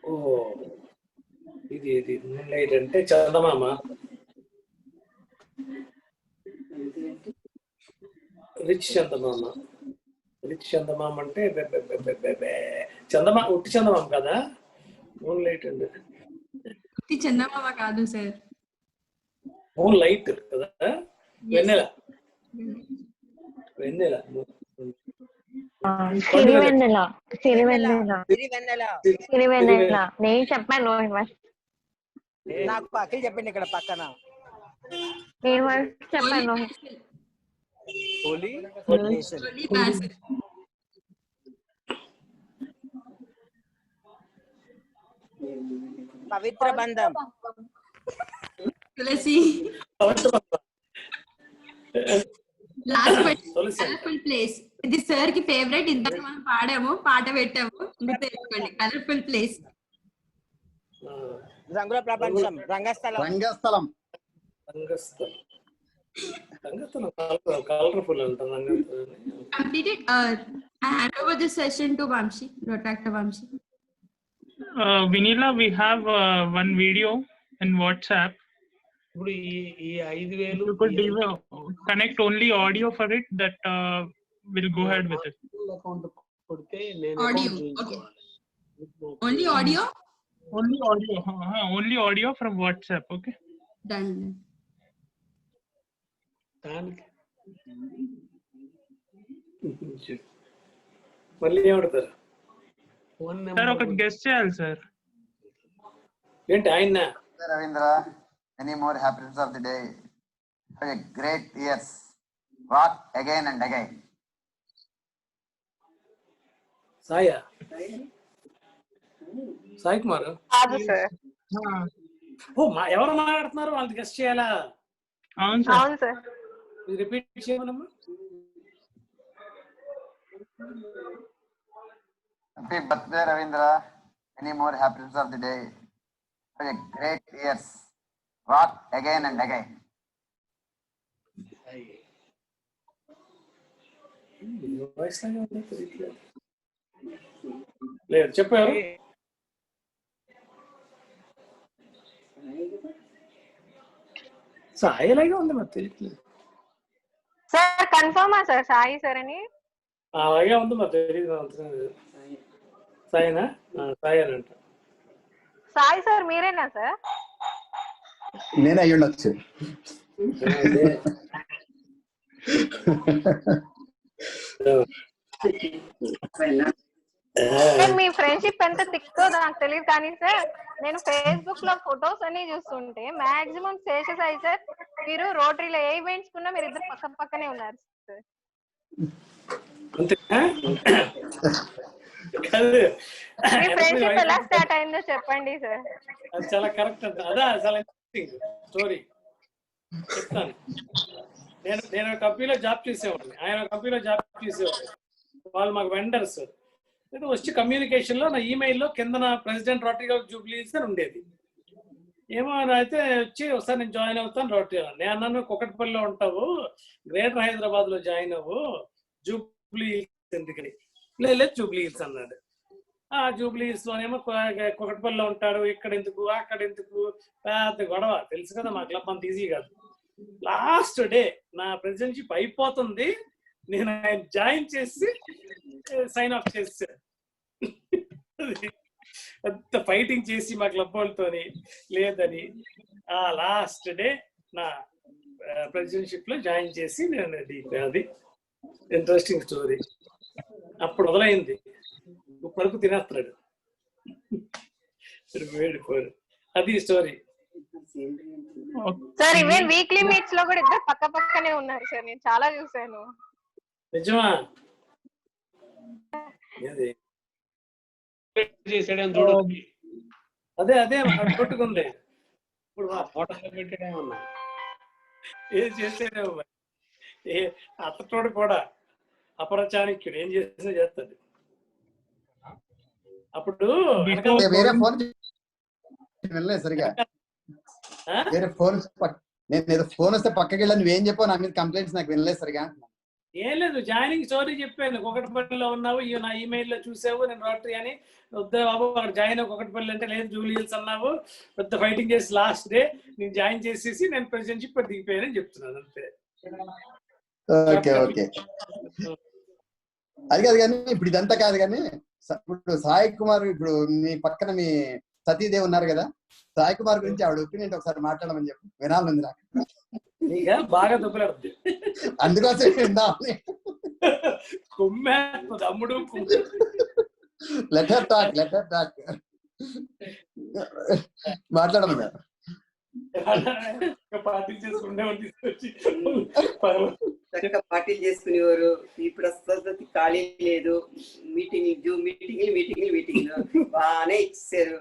Oh ఇది మూన్ లైట్ అంటే చందమామ. రిచ్ చందమామ. రిచ్ చందమామ అంటే చందమామ ఉట్టి చందమామ కదా. మూన్ లైట్ అండి. ఉట్టి చందమామ కాదు సార్. మూన్ లైట్ కదా. వెన్నెల. వెన్నెల. సిరివెన్నెల. నేను చెప్పాను. నాకు అఖిల్ చెప్పింది ఇక్కడ పక్కన. నేను చెప్పాను. Pavitra Bandham. Tulasi. Last question, colourful place. ఇది సార్ కి ఫేవరెట్. ఇంతకు మనం పాడాము, పాట పెట్టాము. గుర్తుపెట్టుకోండి. Colourful place. రంగుల ప్రపంచం. రంగస్థలం. రంగస్థలం. రంగస్థలం. రంగస్థలం కలర్ఫుల్ అంటారు. Completed. I hand over this session to Vamshi, Rotractor Vamshi. Vinila, we have one video in WhatsApp. ఇప్పుడు ఈ 5000 you could connect only audio for it. That will go ahead with it. Account కొడితే నేను Audio. Okay. Only audio? Only audio. Only audio from WhatsApp. Okay. Done. దానికి మళ్ళీ ఏమంటారు sir? ఒక guest చేయాలి sir. ఏంటి ఆయన? Ravindra, many more happiness of the day. Have a great years. Rock again and again. Sai? Sai Kumar? ఓ ఎవరు మాట్లాడుతున్నారు? వాళ్ళకి గెస్ట్ చేయాలా? అవును సార్. రిపీట్ చేయమనమ్మా. Happy birthday, Ravindra. Many more happiness of the day. Have a great years. Rock again and again. లేదు చెప్పారు. సాయి ఎలాగే ఉంది మరి తెలియట్లేదు. సార్ కన్ఫర్మా సార్ సాయి సార్ అని? అలాగే ఉంది మరి తెలియదు. సాయినా? సాయి అని అంట. సాయి సార్ మీరేనా సార్? నేనే అయ్యి ఉండొచ్చు. మీ ఫ్రెండ్షిప్ ఎంత తిక్కో నాకు తెలియదు కానీ సార్, నేను ఫేస్బుక్ లో ఫొటోస్ అన్ని చూస్తుంటే మాక్సిమం శేషస్ అయ్యి సార్ మీరు రోటరీలో ఏ ఈవెంట్స్ కున్నా మీరు ఇద్దరు పక్క పక్కనే ఉన్నారు సార్. మీ ఫ్రెండ్షిప్ ఎలా స్టార్ట్ అయిందో చెప్పండి సార్. అది చాలా కరెక్ట్ అంట. అదా చాలా ఇంట్రెస్టింగ్ స్టోరీ చెప్తాను. నేను కంపెనీలో జాబ్ చేసేవాడిని, ఆయన కంపెనీలో జాబ్ చేసేవాడు. వాళ్ళు మాకు వెండర్స్. అయితే వచ్చి కమ్యూనికేషన్ లో నా ఈమెయిల్లో కింద నా ప్రెసిడెంట్ రోటరీ జూబ్లీస్ అని ఉండేది. ఏమో అయితే వచ్చి ఒకసారి నేను జాయిన్ అవుతాను రోటరీ. నేను అన్నాను కుకట్పల్లిలో ఉంటావు, గ్రేటర్ హైదరాబాద్ లో జాయిన్ అవ్వు, జూబ్లీ ఎందుకని. లేదు జూబ్లీ హిల్స్ అన్నాడు. ఆ జూబ్లీ హిల్స్ లోనేమో కుకట్పల్లిలో ఉంటాడు, ఇక్కడ ఎందుకు అక్కడ ఎందుకు, పెద్ద గొడవ. తెలుసు కదా మా క్లబ్ అంత ఈజీ కాదు. లాస్ట్ డే నా ప్రెసిడెన్షిప్ అయిపోతుంది, నేను ఆయన జాయిన్ చేసి సైన్ ఆఫ్ చేశాను. అంత ఫైటింగ్ చేసి మా క్లబ్ వాళ్ళతోని లేదని ఆ లాస్ట్ డే నా ప్రెసిడెన్షిప్ లో జాయిన్ చేసి నేను అది ఇంట్రెస్టింగ్ స్టోరీ. అప్పుడు మొదలైంది, ఇప్పటివరకు తినేస్తున్నాడు. అది story. Sir even weekly meets లో కూడా ఇద్దరు పక్క పక్కనే ఉన్నారు సార్, నేను చాలా చూసాను. నిజమా? అదే అదే కొట్టుకుంది. ఇప్పుడు ఏం చేసేదే అతడు కూడా అపరచానిక్యుడు ఏం చేసినా చేస్తాడు. అప్పుడు వేరే ఫోన్ వెళ్ళలేదు సరిగా, వేరే ఫోన్ నేను ఏదో ఫోన్ వస్తే పక్కకి వెళ్ళి నువ్వేం చెప్పావు నా మీద కంప్లైంట్స్ నాకు వినలేదు సరిగా. ఏం లేదు, జాయినింగ్ స్టోరీ చెప్పాను. ఒకటిపల్లిలో ఉన్నావు, నా ఈమెయిల్లో చూసావు నేను రోటరీ అని. వద్దా బాబు అక్కడ జాయిన్ ఒకటిపల్లి అంటే లేదు జూలియల్స్ అన్నావు. పెద్ద ఫైటింగ్ చేసి లాస్ట్ డే నేను జాయిన్ చేసేసి నేను ప్రెసిడెన్షిప్ దిగిపోయానని చెప్తున్నాను అంతే. ఓకే ఓకే, అది కాదు కానీ ఇప్పుడు ఇదంతా కాదు కానీ ఇప్పుడు సాయి కుమార్, ఇప్పుడు మీ పక్కన మీ సతీదేవి ఉన్నారు కదా, సాయి కుమార్ గురించి ఆవిడ ఒపీనియన్ ఒకసారి మాట్లాడమని చెప్పు, వినాలంది నాకు. బాగా దుబ్బలాడుతుంది అందుకోసం విందామని. అమ్ముడు లెటర్ టాక్ మాట్లాడమని పార్టీ చేసుకుంటే పార్టీలు చేసుకునేవారు. ఇప్పుడు అసలు ఖాళీ లేదు, మీటింగ్ బాగానే ఇచ్చారు,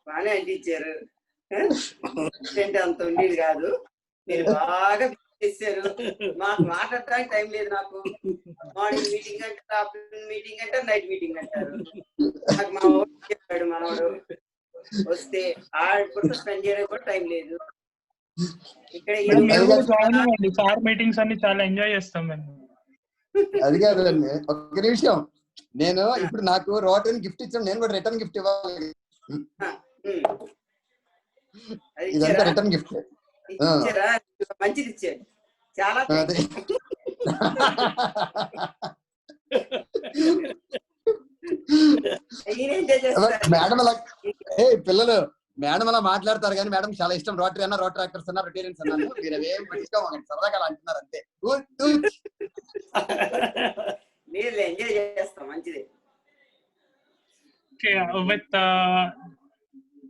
బాగానే అంటించారు. అంత ఉండేది కాదు, మీరు బాగా చేశారు. మాకు మాట్లాడడానికి టైం లేదు. నాకు మార్నింగ్ మీటింగ్ అంటారు, ఆఫ్టర్నూన్ మీటింగ్ అంటారు, నైట్ మీటింగ్ అంటారు. నాకు మా వాడు చెప్పాడు, మనవాడు వస్తే ఆడ స్పెండ్ చేయడానికి కూడా టైం లేదు. ఇక్కడ సార్ మీటింగ్స్ అన్ని చాలా ఎంజాయ్ చేస్తాం మేము. అది కాదండి, ఒక్క నిమిషం. నేను ఇప్పుడు నాకు రోటరీ గిఫ్ట్ ఇచ్చాను, నేను కూడా రిటర్న్ గిఫ్ట్ ఇవ్వాలి. ఇదంతా రిటర్న్ గిఫ్ట్. మంచిది ఇచ్చాడు, చాలా మేడం అలా పిల్లలు మేడం అలా మాట్లాడతారు కానీ మేడం చాలా ఇష్టం. రోటరీ అన్నా, రోటరీ యాక్టర్స్ అన్నా, రొటేరియన్స్ అన్నాను. మీరు అవేం పట్టించుకోవాలి, సరదాగా అలా అంటున్నారు అంతే. మీరు ఎంజాయ్ చేస్తాం, మంచిది. Okay, with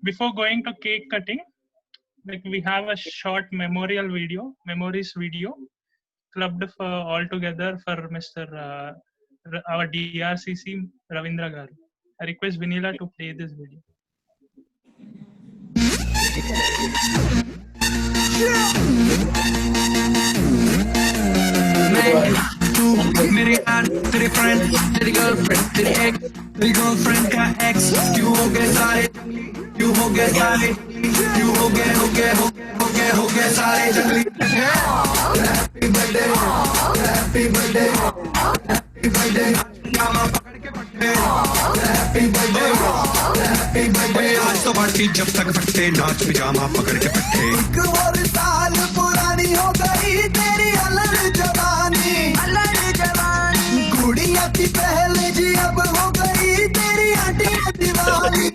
before going to cake cutting, like we have a short memories video clubbed for all together for Mr. Our DRCC Ravindra Garu. I request Vinila to play this video. मेरे यार, तेरे friend, तेरी girlfriend, तेरी x, तेरी girlfriend का x, क्यों हो गए सारे जंगली, क्यों हो गए सारे, क्यों हो गए सारे जंगली. Happy birthday, happy birthday, happy birthday, Jama पकड़ के पट्टे. हैप्पी बर्थडे, हैप्पी बर्थडे, आज तो पार्टी जब तक फटते, नाच पिजामा पकड़ के पट्टे. एक और साल पुरानी हो गई तेरी अलग जवानी, कुड़िया की पहले जी अब हो गई तेरी आंटी दीवानी.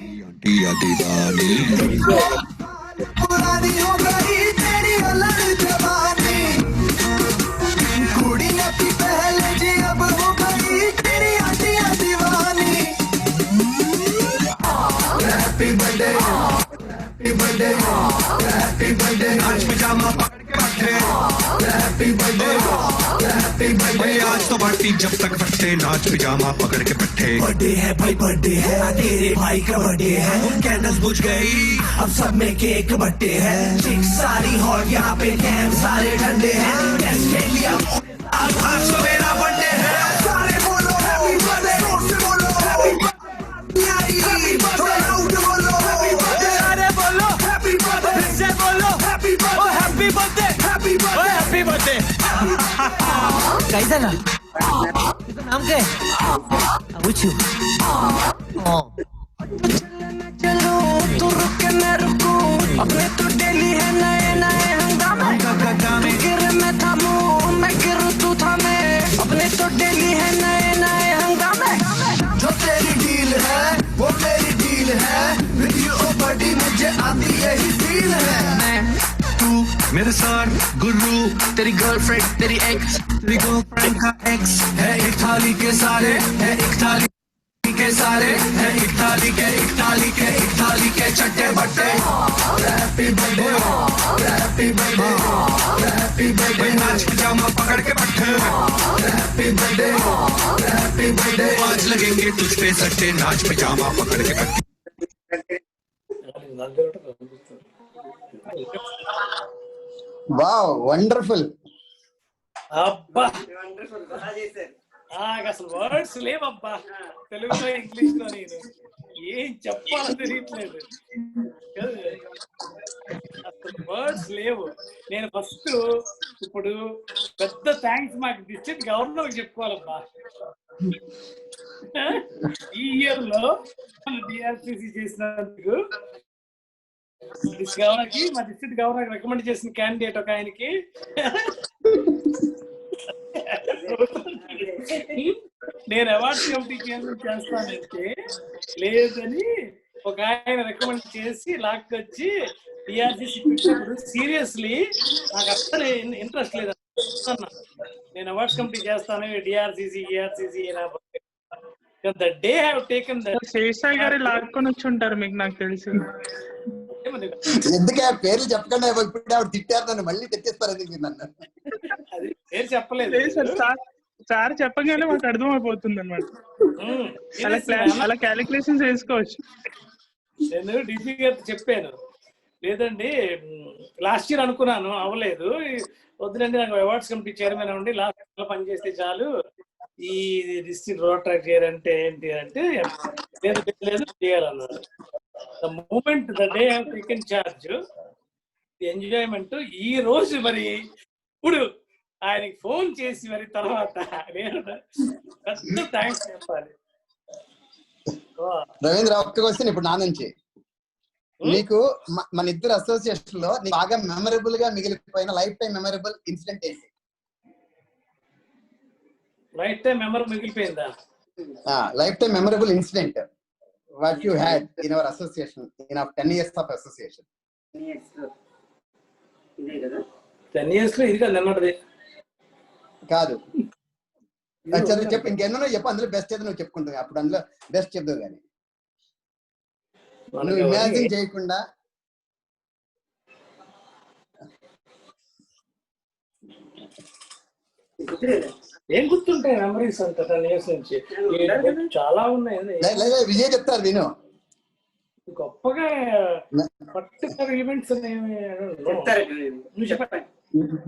पुरानी हो गई तेरी अलग जवानी, कुड़िया की पहले जी अब हो गई तेरी आंटी दीवानी. Happy birthday, happy birthday, happy birthday, आज पिजामा पकड़ के बैठे. हैप्पी बर्थडे, हैप्पी बर्थडे, आज तो पार्टी जब तक फटते, नाच पिजामा पकड़ के बैठे. बर्थडे है भाई, बर्थडे है, तेरे भाई का बर्थडे है. कैंडल्स बुझ गई, अब सब में केक बट्टे हैं. चिक्स सारी हॉट, यहाँ पे कैंप सारे ठंडे हैं. गेस्ट के लिए आज तो मेरा बर्थडे है. सारे बोलो हैप्पी बर्थडे, जोर से बोलो हैप्पी बर्थडे, थोड़ा लाउड बोलो हैप्पी बर्थडे. अरे बोलो हैप्पी बर्थडे, से बोलो happy birthday, happy birthday, happy birthday, happy birthday. कैसा ना नाम क्या है? पूछू. चलो तू रुक के मैं रुकूं, अपने तो डेली है नए नए हंगामे. मैं तू मेरे साथ गुरु तेरी गर्लफ्रेंड तेरी गर्लफ्रेंड का एक्स है एक थाली के सारे है एक थाली के सारे है एक थाली के चट्टे बट्टे हैप्पी बर्थडे हैप्पी बर्थडे नाच पजामा पकड़ के बैठे हैप्पी बर्थडे आज लगेंगे तुझ पे सट्टे नाच पजामा पकड़ के बैठे వావ్ వండర్ఫుల్. అబ్బా నాకు అసలు వర్డ్స్ లేవబ్బా, తెలుగులో ఇంగ్లీష్ లో నేను ఏం చెప్పాలో తెలియట్లేదు, అసలు వర్డ్స్ లేవు. నేను ఫస్ట్ ఇప్పుడు పెద్ద థ్యాంక్స్ మాకు డిస్ట్రిక్ట్ గవర్నర్ చెప్పుకోవాలబ్బా. ఈ ఇయర్ లో డిఆర్సిసి చేసినందుకు గవర్నర్ కి, మా డిస్ట్రిక్ట్ గవర్నర్ రికమెండ్ చేసిన క్యాండిడేట్ ఒక ఆయనకి నేను అవార్డ్స్ కమిటీకి చేస్తానంటే లేదని ఒక ఆయన రికమెండ్ చేసి లాక్కొచ్చి డిఆర్సిసి పెట్టినప్పుడు సీరియస్లీ నాకు అసలు ఇంట్రెస్ట్ లేదు. నేను అవార్డ్స్ కమిటీ చేస్తాను DRCC the day have taken that. Seshai గారు లాక్కొని వచ్చి ఉంటారు మీకు, నాకు తెలిసి. ఎందుకే పేర్లు చెప్పకుండా ఇప్పుడు ఆవిడ తిట్టారు నన్ను, మళ్ళీ తెచ్చేస్తారు ఎందుకు నన్ను? పేరు చెప్పలేదు సార్ చెప్పగానే మాకు అర్థం అయిపోతుంది అనమాట, అలా క్యాలిక్యులేషన్స్ వేసుకోవచ్చు. నేను డిపి గారు చెప్పాను, లేదండి లాస్ట్ ఇయర్ అనుకున్నాను అవ్వలేదు, వద్దులండి నాకు అవార్డ్స్ కమిటీ చైర్మన్ అవ్వండి, లాస్ట్ పనిచేస్తే చాలు, ఈ డిస్ట్రిక్ట్ రోడ్ ట్రాక్ చేయాలంటే ఏంటి అంటే లేదు చేయాలన్నారు. The moment the day have taken charge the enjoyment. ఈ రోజు మరి ఇప్పుడు ఆయనకి ఫోన్ చేసి మరి తర్వాత నేను పెద్ద థ్యాంక్స్ చెప్పాలి. రవీంద్ర ఒక్క క్వశ్చన్ ఇప్పుడు నా నుంచి, నీకు మన ఇద్దరు అసోసియేషన్ లో నీకు బాగా మెమరబుల్ గా మిగిలిపోయిన లైఫ్ టైం మెమరబుల్ ఇన్సిడెంట్ ఏంటి? లైఫ్ టైం మెమరబుల్ మిగిలిపోయిందా? Lifetime memorable incident what you had in our association in our 10 years of association. 10 years లో ఇది కాదు అన్నది కాదు. చదువు చెప్పు, ఇంకెన్నో చెప్పు, అందులో బెస్ట్ ఏదో నువ్వు చెప్పుకుంటావు, అప్పుడు అందులో బెస్ట్ చెప్తావు కానీ నువ్వు ఇమాజిన్ చేయకుండా. ఏం గుర్తుంటాయి మెమరీస్ అంత 10 years నుంచి? చాలా ఉన్నాయి. విజయ్ చెప్తారు విను. గొప్పగా పర్టికులర్ ఈవెంట్స్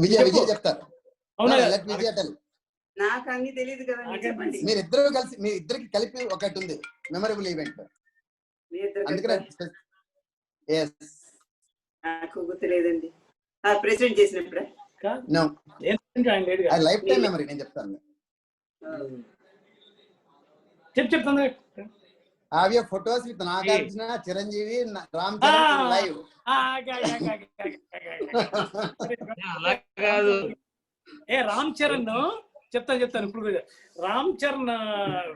విజయ్ చెప్తారు. నాకు అన్ని తెలియదు కదా, మీరిద్దరు కలిసి మీ ఇద్దరికి కలిపి ఒకటి ఉంది మెమరబుల్ ఈవెంట్. అందుకనే నాకు గుర్తులేదండి. ప్రెసిడెంట్ చేసినప్పుడే లైఫ్ టైం మెమరీ నేను చెప్తాను. చెప్తాను. Have your photos with Nagarjuna, Chiranjeevi, Ram Charan live. Ram Charan చెప్తాను ఇప్పుడు. రామ్ చరణ్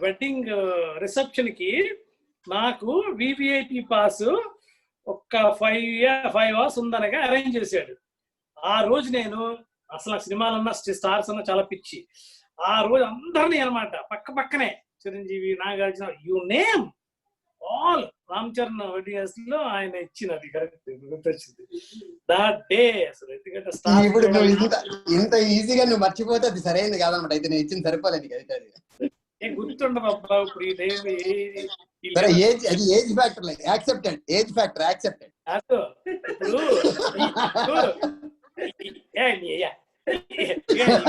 వెడ్డింగ్ రిసెప్షన్ కి నాకు వివిఐపి పాస్ ఒక్క 5 hours ఉందనగా అరేంజ్ చేశాడు. ఆ రోజు నేను అసలు సినిమాలన్నా స్టార్స్ అన్నా చాలా పిచ్చి. ఆ రోజు అందరినీ అనమాట పక్కనే Chiranjeevi, Nagarjuna, you name all, Ram Charan wedding లో ఆయన ఇచ్చినది కరెక్ట్ గుర్తొచ్చింది. దట్ డే అసలు ఎందుకంటే ఇప్పుడు ఇంత ఈజీగా నువ్వు మర్చిపోతే అది సరైనది కాదనమాట. అయితే నేను ఇచ్చింది సరిపోలేదు అయితే అది గుర్తుండదు అబ్బా. ఇప్పుడు age factor accepted, age factor accepted.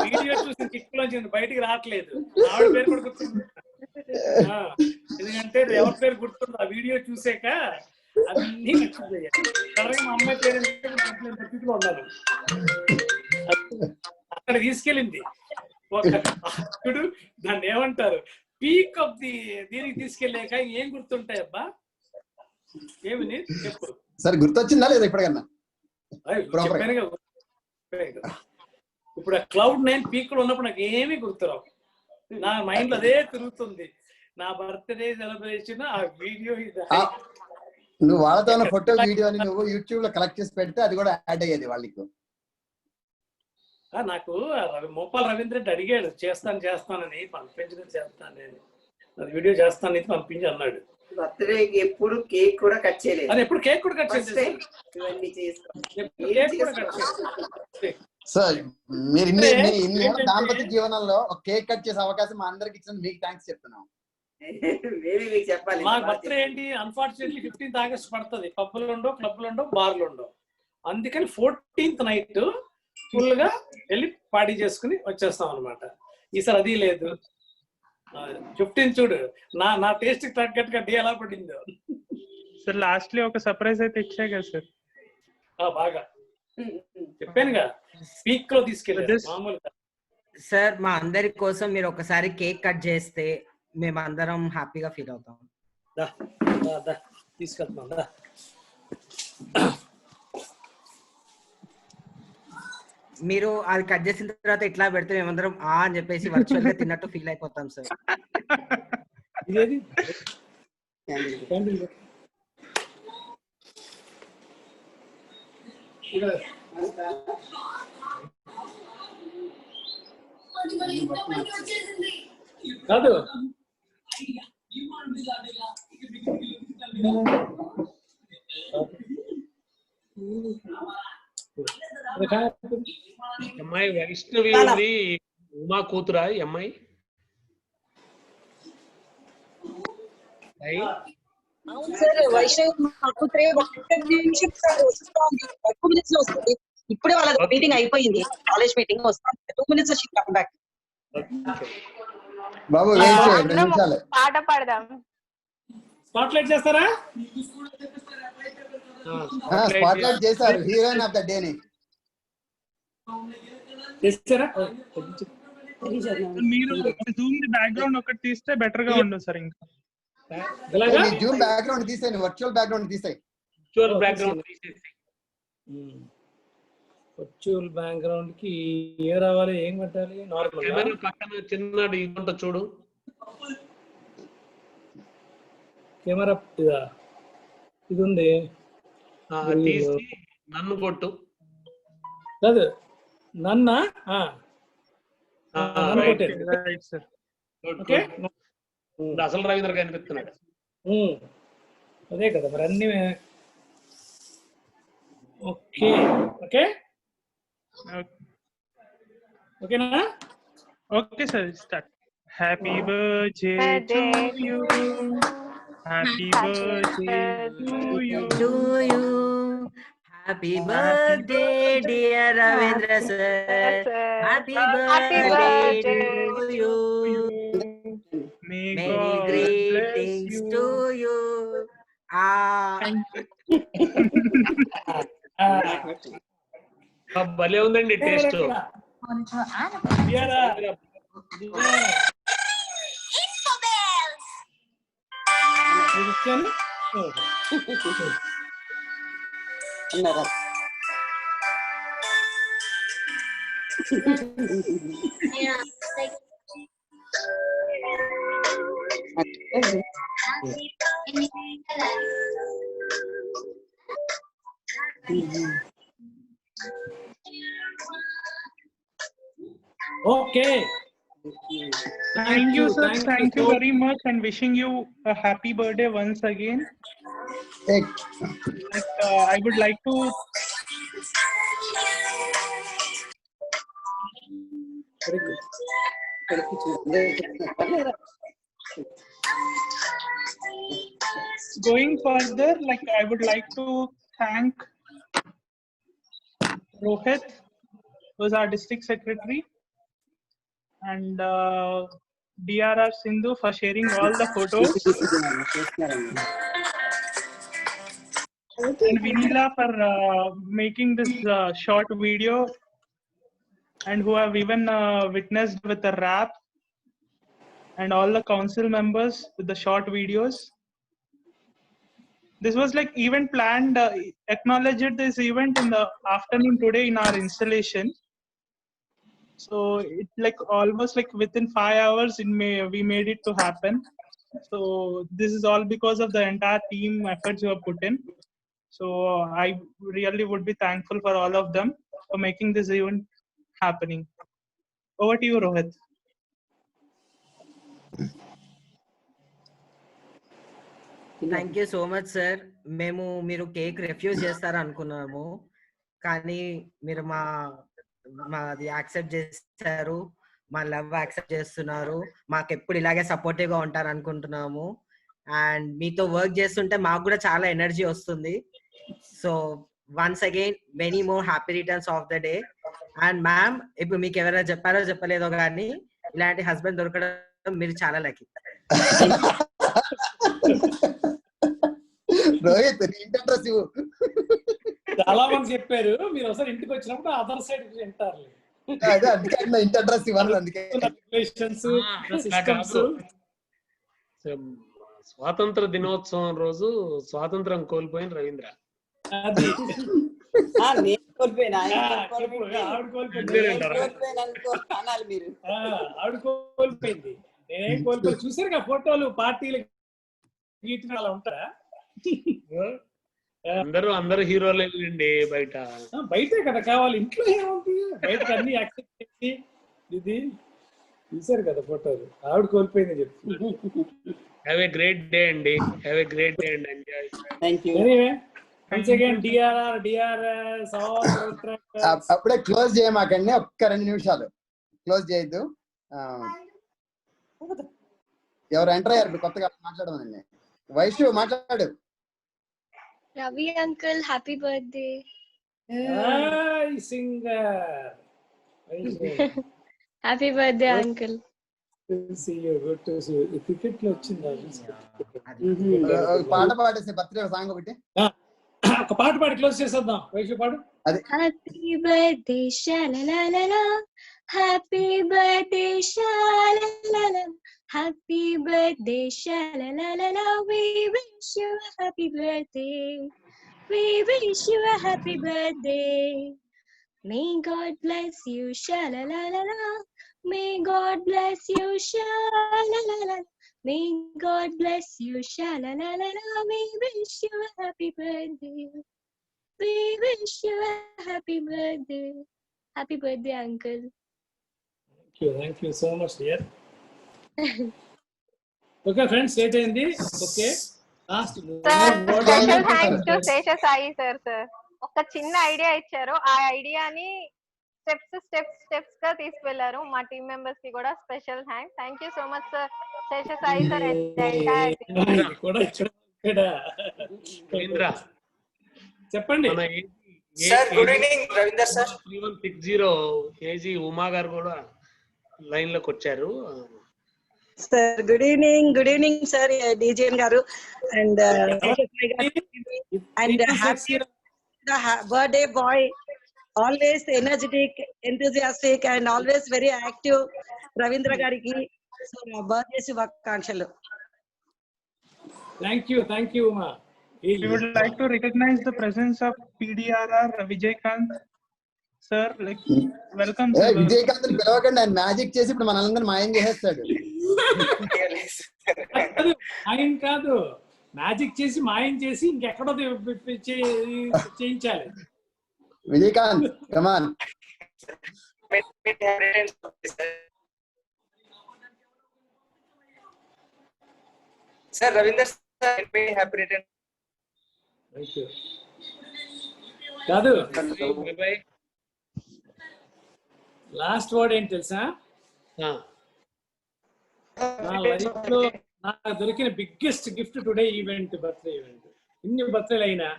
Video చూసిన కిక్కులోంచి బయటికి రావట్లేదు. ఆవిడ పేరు కూడా గుర్తుంది, ఎందుకంటే ఎవరి పేరు గుర్తుంది ఆ వీడియో చూసాక అన్ని నచ్చుతాయి. కరెక్ట్ మా అమ్మాయి పేరు పరిస్థితిలో ఉన్నాను. అక్కడ తీసుకెళ్ళింది ఒక దాన్ని ఏమంటారు పీక్ ఆఫ్ ది దీనికి తీసుకెళ్ళాక ఏం గుర్తుంటాయి అబ్బా? ఏమి చెప్పు సరే, గుర్తొచ్చిందా లేదా ఇప్పటికన్నా? ఇప్పుడు ఆ Cloud9 పీక్ లో ఉన్నప్పుడు నాకు ఏమీ గుర్తురావు. నా మైండ్ లో అదే తిరుగుతుంది. నా బర్త్డే సెలబ్రేషన్, ఆ వీడియో. నువ్వు వాళ్ళతో ఉన్న ఫోటో వీడియోని నువ్వు యూట్యూబ్ లో కలెక్ట్ చేసి పెడితే అది కూడా యాడ్ అయ్యేది వాళ్ళకి. నాకు మోపాల్ రవీంద్ర రెడ్డి అడిగాడు చేస్తానని, పంపించిన చేస్తాను నేను వీడియో చేస్తానని పంపించి అన్నాడు. బర్త్డేకి ఎప్పుడు కేక్ కూడా కట్ చేయలేదు. అది ఎప్పుడు కేక్ కూడా కట్ చేయలేదు. ఇవన్నీ చేసుకో. సార్ మీరు ఇన్ని దాంపత్య జీవనంలో ఒక కేక్ కట్ చేసే అవకాశం మా అందరికి ఇచ్చిన మీకు థ్యాంక్స్ చెప్తున్నాం. మీకు చెప్పాలి. మా బర్త్డే ఏంటి, అన్ఫార్చునేట్లీ 15th ఆగస్ట్ పడుతుంది. పబ్బులు ఉండవు, క్లబ్లు ఉండవు, బార్లు ఉండవు. అందుకని 14th నైట్ ఫుల్ గా వెళ్ళి పార్టీ చేసుకుని వచ్చేస్తాం అనమాట. ఈసారి అది లేదు. 15 చూడు నా టేస్ట్ తగ్గట్టుగా డే ఎలా పడిందో. సార్ లాస్ట్లీ ఒక సర్ప్రైజ్ అయితే ఇచ్చా కదా సార్. బాగా చెప్పానుగా, పీక్ లో తీసుకెళ్ళి మామూలుగా. సార్ మా అందరి కోసం మీరు ఒకసారి కేక్ కట్ చేస్తే మేము అందరం హ్యాపీగా ఫీల్ అవుతాం. తీసుకెళ్తాం. మీరు అది కట్ చేసిన తర్వాత ఇట్లా పెడితే మేమందరం అని చెప్పేసి వర్చువల్ గా తిన్నట్టు ఫీల్ అయిపోతాం సార్. కాదు అమ్మాయి వైష్ణవి ఉంది, ఉమా కూతురా ఈ అమ్మాయి? ఇప్పుడే వాళ్ళ మీటింగ్ అయిపోయింది, కాలేజ్ మీటింగ్ వస్తాం. 2 minutes షీ కమ్ బ్యాక్. బాబు పాట పాడదాం. స్పాట్లైట్ చేస్తారా? స్పాట్లైట్ చేశారు హీరోయిన్ ఆఫ్ ద డే ని. చేస్తారా? మీరు జూమ్ ది బ్యాక్గ్రౌండ్ ఒకటి తీస్తే బెటర్ గా ఉండదు సార్. ఇంకా జూమ్ బ్యాక్గ్రౌండ్ తీసేయండి, వర్చువల్ బ్యాక్గ్రౌండ్ తీసేయి. వర్చువల్ బ్యాక్గ్రౌండ్ తీసేసి వర్చువల్ బ్యాక్గ్రౌండ్ కి ఏ రావాలి, ఏం పెట్టాలి? నార్మల్ కెమెరా పక్కన చిన్న ఇదంతా చూడు. కెమెరా ఇది ఉంది, తీసి నన్ను కొట్టు. కాదు నన్నా అసలు రవీంద్ర కనిపిస్తున్నాడు. అదే కదా మరి అన్ని. ఓకే ఓకే ఓకేనా? Okay sir, start. Happy birthday to you, happy birthday to you, happy birthday dear Ravindra sir, happy birthday to you, many greetings to you. భలే ఉందండి taste. Okay. Thank you, sir. Thank you very much, and wishing you a happy birthday once again. I would like to. Going further, I would like to thank Rohit, who is our district secretary, and DRR Sindhu for sharing all the photos, and Vinila for making this short video, and who have even witnessed with the rap, and all the council members with the short videos. This was event planned, acknowledged this event in the afternoon today in our installation. So it almost within 5 hours we made it to happen. So this is all because of the entire team efforts you have put in. So I really would be thankful for all of them for making this event happening. Over to you, Rohit. Thank you so much sir. మేము మీరు cake refuse చేస్తారు అనుకున్నాము, కానీ మీరు మాది accept చేస్తారు, మా love accept చేస్తున్నారు, మాకు ఎప్పుడు ఇలాగే సపోర్టివ్ గా ఉంటారు అనుకుంటున్నాము. అండ్ మీతో వర్క్ చేస్తుంటే మాకు కూడా చాలా ఎనర్జీ వస్తుంది. So once again many more happy returns of the day. And ma'am, ఇప్పుడు మీకు ఎవరైనా చెప్పారో చెప్పలేదో కానీ ఇలాంటి హస్బెండ్ దొరకడం మీరు చాలా లక్కీ. రోహిత్ ఇంటి అడ్రస్ ఇవ్వు. చాలా మంది చెప్పారు, మీరు ఒకసారి ఇంటికి వచ్చినప్పుడు అదర్ సైడ్ వింటారు. అదే అందుకే ఇంటి అడ్రస్ ఇవ్వాలి. అందుకే స్వాతంత్ర దినోత్సవం రోజు స్వాతంత్రం కోల్పోయిన రవీంద్ర. నేను కోల్పోయినా ఆవిడ కోల్పోయింది, నేనేం కోల్పోయి. చూసారుగా ఫోటోలు, పార్టీలు గీటిన అలా ఉంటారా? అందరూ హీరోలే బయట. బయటే కదా కావాలి, ఇంట్లో ఏముంటుంది? బయట అన్ని యాక్సెప్ట్ చేసి ఇది చూసారు కదా ఫోటోలు. ఆవిడ కోల్పోయింది చెప్పి. హ్యావ్ ఏ గ్రేట్ డే అండి. హ్యావ్ ఏ గ్రేట్ డే అండి. Enjoy. Thank you. Once again, DRS, all contractors. అప్పుడే క్లోజ్ చేయమాకండి, ఒక్క 2 నిమిషాలు క్లోజ్ చేయొద్దు. ఎవరు ఎంటర్ అయ్యారు కొత్తగా మాట్లాడమనండి. వైషు మాట్లాడు. Ravi uncle happy birthday. Singer happy birthday uncle. Cricket లో వచ్చిందా? పాట పాడేసి బర్త్డే సాంగ్ ఒకటి, ఒక పాట పాడి క్లోజ్ చేసేద్దాం. వైషు పాడు. హ్యాపీ బర్త్డే షాలలాలా, హ్యాపీ బర్త్డే షాలలాలా, హ్యాపీ బర్త్డే షాలలాలా, we wish you a happy birthday, we wish you a happy birthday, may God bless you shalalala, may God bless you shalalala, may God bless you shalalala, we wish you a happy birthday, we wish you a happy birthday uncle. Thank you so much dear. Okay friends, stay tuned. Okay, last special thanks to Sesha Sai sir. ఒక చిన్న idea ఇచ్చారు, ఆ ఐడియాని steps గా తీసుకెళ్లారు. మా team members కి కూడా special thank you so much sir. Sesha Sai sir చెప్పండి సార్. Good evening Ravinder sir. 3160 AG Uma గారు కూడా లైన్ లోకి వచ్చారు. Sir good evening sir DJN గారు and happy birthday boy, always energetic, enthusiastic and always very active Ravindra గారికి బర్త్డే శుభాకాంక్షలు. Thank you Uma. We would like to recognize the presence of PDRR Vijaykanth sir. Like welcome sir. Vijayakanth పిలవకండి, ఆయన magic చేసి ఇప్పుడు మనందరం మాయం చేసేస్తాడు. మాయం కాదు, మ్యాజిక్ చేసి మాయం చేసి ఇంకెక్కడో చేయించాలి. Vijayakanth come on. Sir Ravinder sir happy return. కాదు, లాస్ట్ వర్డ్ ఏంటి తెలుసా? నా లైఫ్ లో నాకు దొరికిన biggest gift today event, birthday event. ఇన్ని బర్త్డేలు అయినా